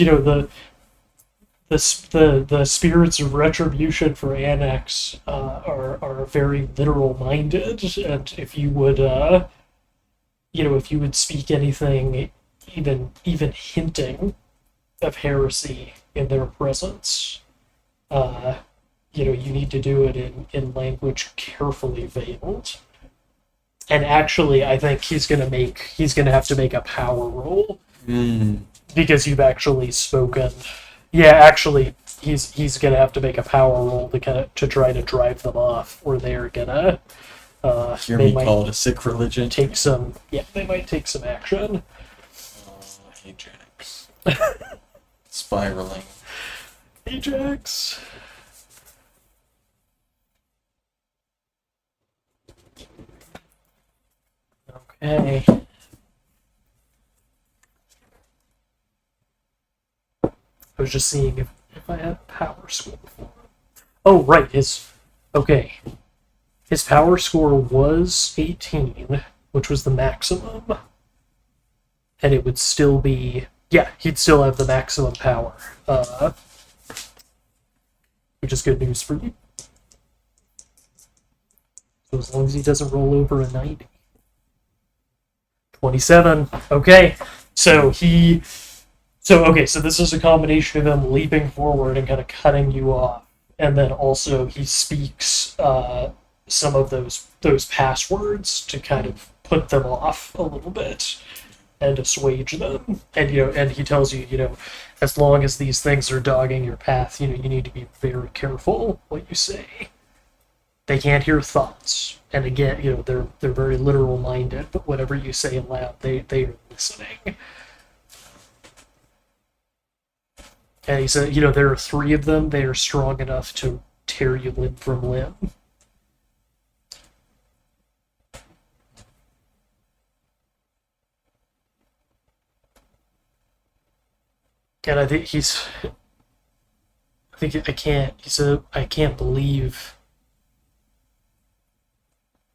the spirits of retribution for Annex are very literal minded, and if you would speak anything, even hinting of heresy in their presence, you need to do it in language carefully veiled. And actually, I think he's gonna have to make a power roll because you've actually spoken. Yeah, actually, he's gonna have to make a power roll to try to drive them off, or they're gonna Hear they me might call it a sick religion. they might take some action. Ajax. Spiraling. Ajax. Okay. I was just seeing if I had power score for him. Oh, right. His power score was 18, which was the maximum. And it would still be... Yeah, he'd still have the maximum power. Which is good news for you. So as long as he doesn't roll over a 90. 27. Okay. So this is a combination of him leaping forward and kind of cutting you off. And then also he speaks some of those passwords to kind of put them off a little bit and assuage them. And and he tells you, as long as these things are dogging your path, you need to be very careful what you say. They can't hear thoughts. And again, they're very literal minded, but whatever you say aloud, they are listening. And he said, there are 3 of them. They are strong enough to tear you limb from limb. And I think I can't believe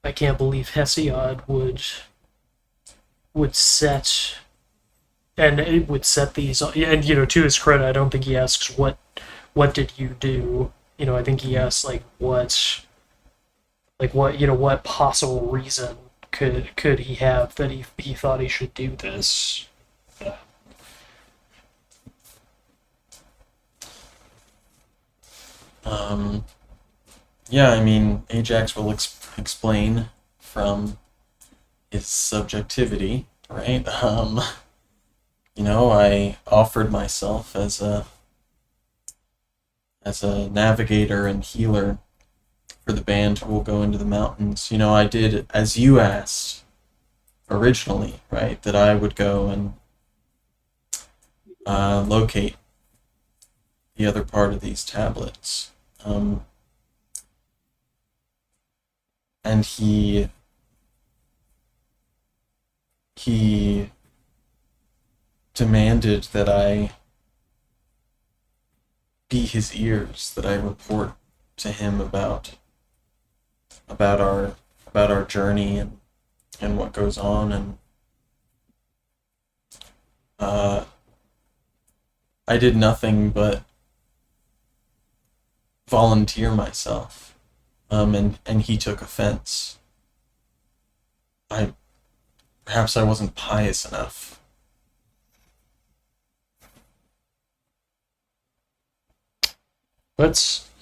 Hesiod would set, and it would set these, and to his credit, I don't think he asks what did you do. I think he asks what possible reason could he have that he thought he should do this. Yeah, I mean, Ajax will explain from his subjectivity, right? I offered myself as a navigator and healer for the band who will go into the mountains. I did as you asked originally, right? That I would go and locate the other part of these tablets. And he demanded that I be his ears, that I report to him about our journey and what goes on, and I did nothing but volunteer myself. And he took offense. Perhaps I wasn't pious enough.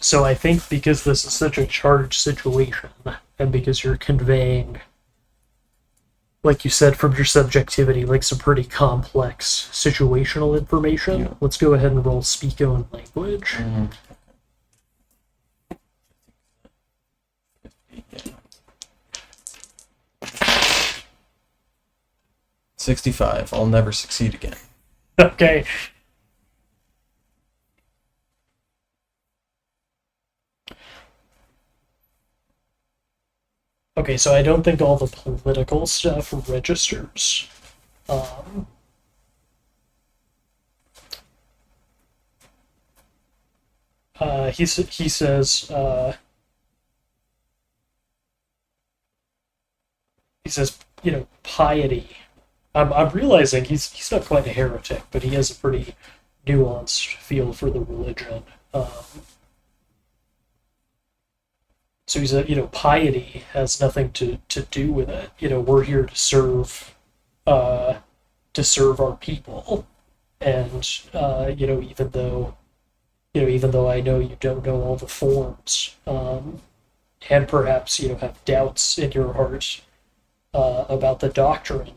So I think because this is such a charged situation, and because you're conveying, like you said, from your subjectivity, some pretty complex situational information, Yeah. Let's go ahead and roll speak own language. Mm-hmm. 65. I'll never succeed again. Okay. Okay, so I don't think all the political stuff registers. He says, piety. I'm realizing he's not quite a heretic, but he has a pretty nuanced feel for the religion. So he said, piety has nothing to do with it. We're here to serve our people, and even though I know you don't know all the forms, and perhaps have doubts in your heart about the doctrine,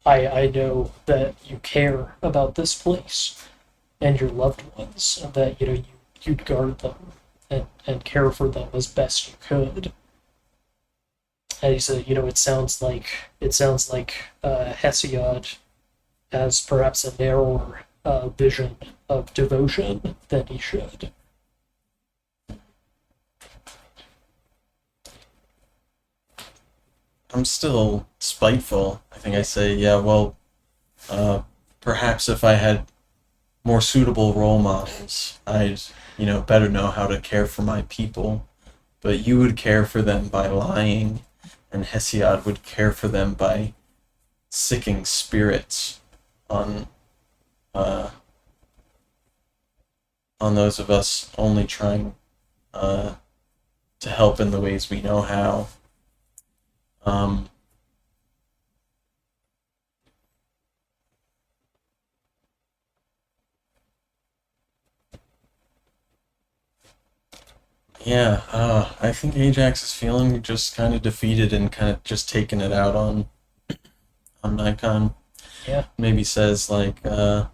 I know that you care about this place, and your loved ones, and that you'd guard them and care for them as best you could. And he said, it sounds like Hesiod has perhaps a narrower vision of devotion than he should. I'm still spiteful. I think I say, yeah, well, perhaps if I had more suitable role models, I'd, better know how to care for my people. But you would care for them by lying, and Hesiod would care for them by sicking spirits on those of us only trying to help in the ways we know how. Yeah, I think Ajax is feeling just kind of defeated and kind of just taking it out on Nikon. Yeah. Maybe says like, I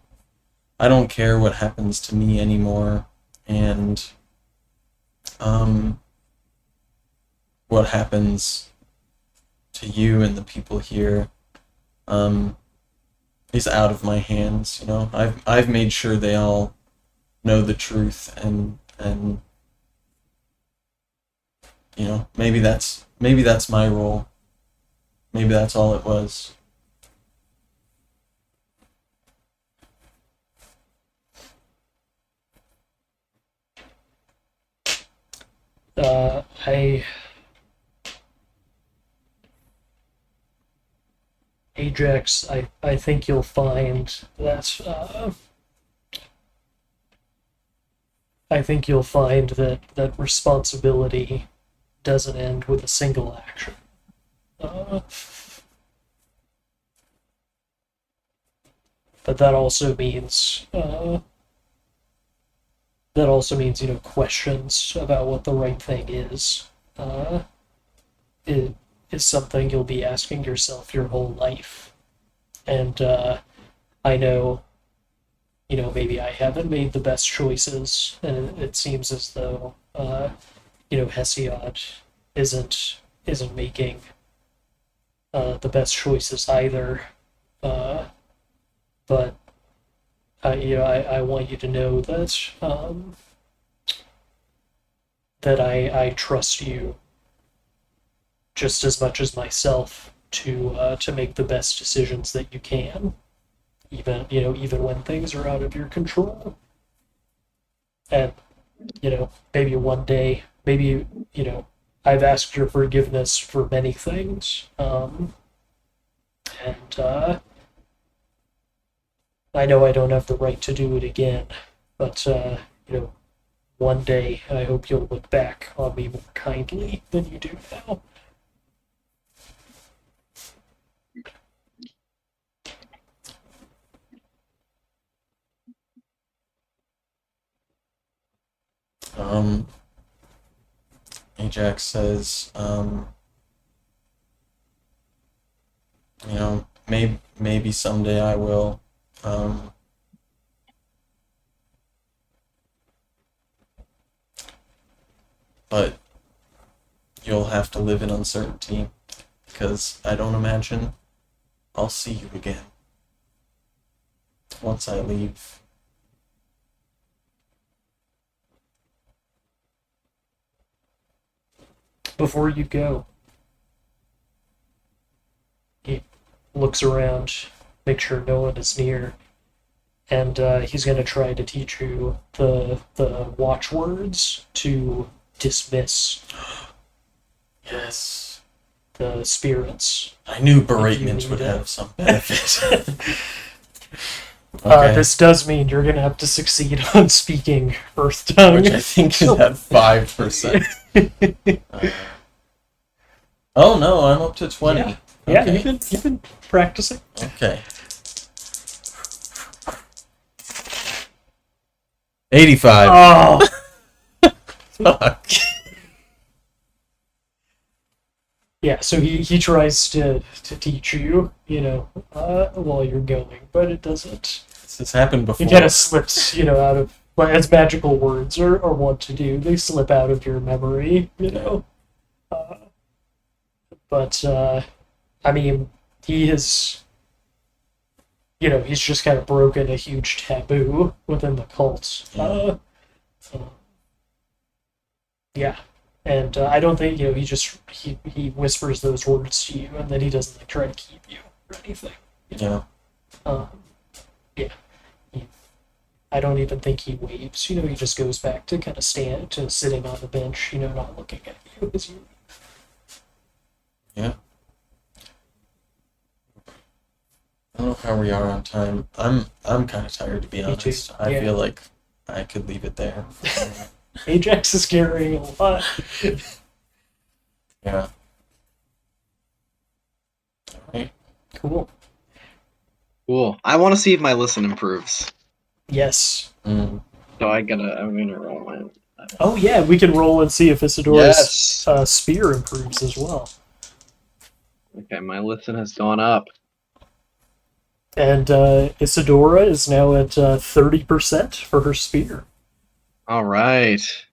don't care what happens to me anymore, and what happens to you and the people here is out of my hands. I've made sure they all know the truth, and maybe that's my role. Maybe that's all it was. Ajax, I think you'll find that that responsibility doesn't end with a single action. But that also means questions about what the right thing is. It is something you'll be asking yourself your whole life. And I know, maybe I haven't made the best choices, and it seems as though, Hesiod isn't making the best choices either. But I want you to know that that I trust you just as much as myself to make the best decisions that you can, even when things are out of your control. And maybe one day, I've asked your forgiveness for many things, and I know I don't have the right to do it again, but one day I hope you'll look back on me more kindly than you do now. Ajax says, maybe someday I will. But you'll have to live in uncertainty, because I don't imagine I'll see you again once I leave. Before you go, he looks around, make sure no one is near, and he's going to try to teach you the watchwords to dismiss Yes. the spirits. I knew If you beratement need would it. have some benefit. Okay. This does mean you're going to have to succeed on speaking Earth Tongue. Which I think is at 5%. Oh no, I'm up to 20. Yeah. Yeah, Okay. you've been practicing. Okay. 85. Oh! Fuck. Yeah, so he tries to teach you, while you're going, but it doesn't This has happened before. It kind of slips, out of, like, as magical words are wont to do. They slip out of your memory, But, I mean, he has, he's just kind of broken a huge taboo within the cult. Yeah. And I don't think, he whispers those words to you, and then he doesn't, like, try to keep you or anything. Yeah. Yeah. I don't even think he waves. He just goes back to kind of sitting on the bench, not looking at you as you. Yeah. I don't know how we are on time. I'm kind of tired, to be Me too. honest. I Yeah. feel like I could leave it there. Ajax is carrying a lot. Yeah. All right. Cool. Cool. I want to see if my listen improves. Yes. Mm. So I'm gonna roll my. Oh yeah, we can roll and see if Isidora's Yes. spear improves as well. Okay, my listen has gone up. And Isidora is now at 30% for her spear. All right.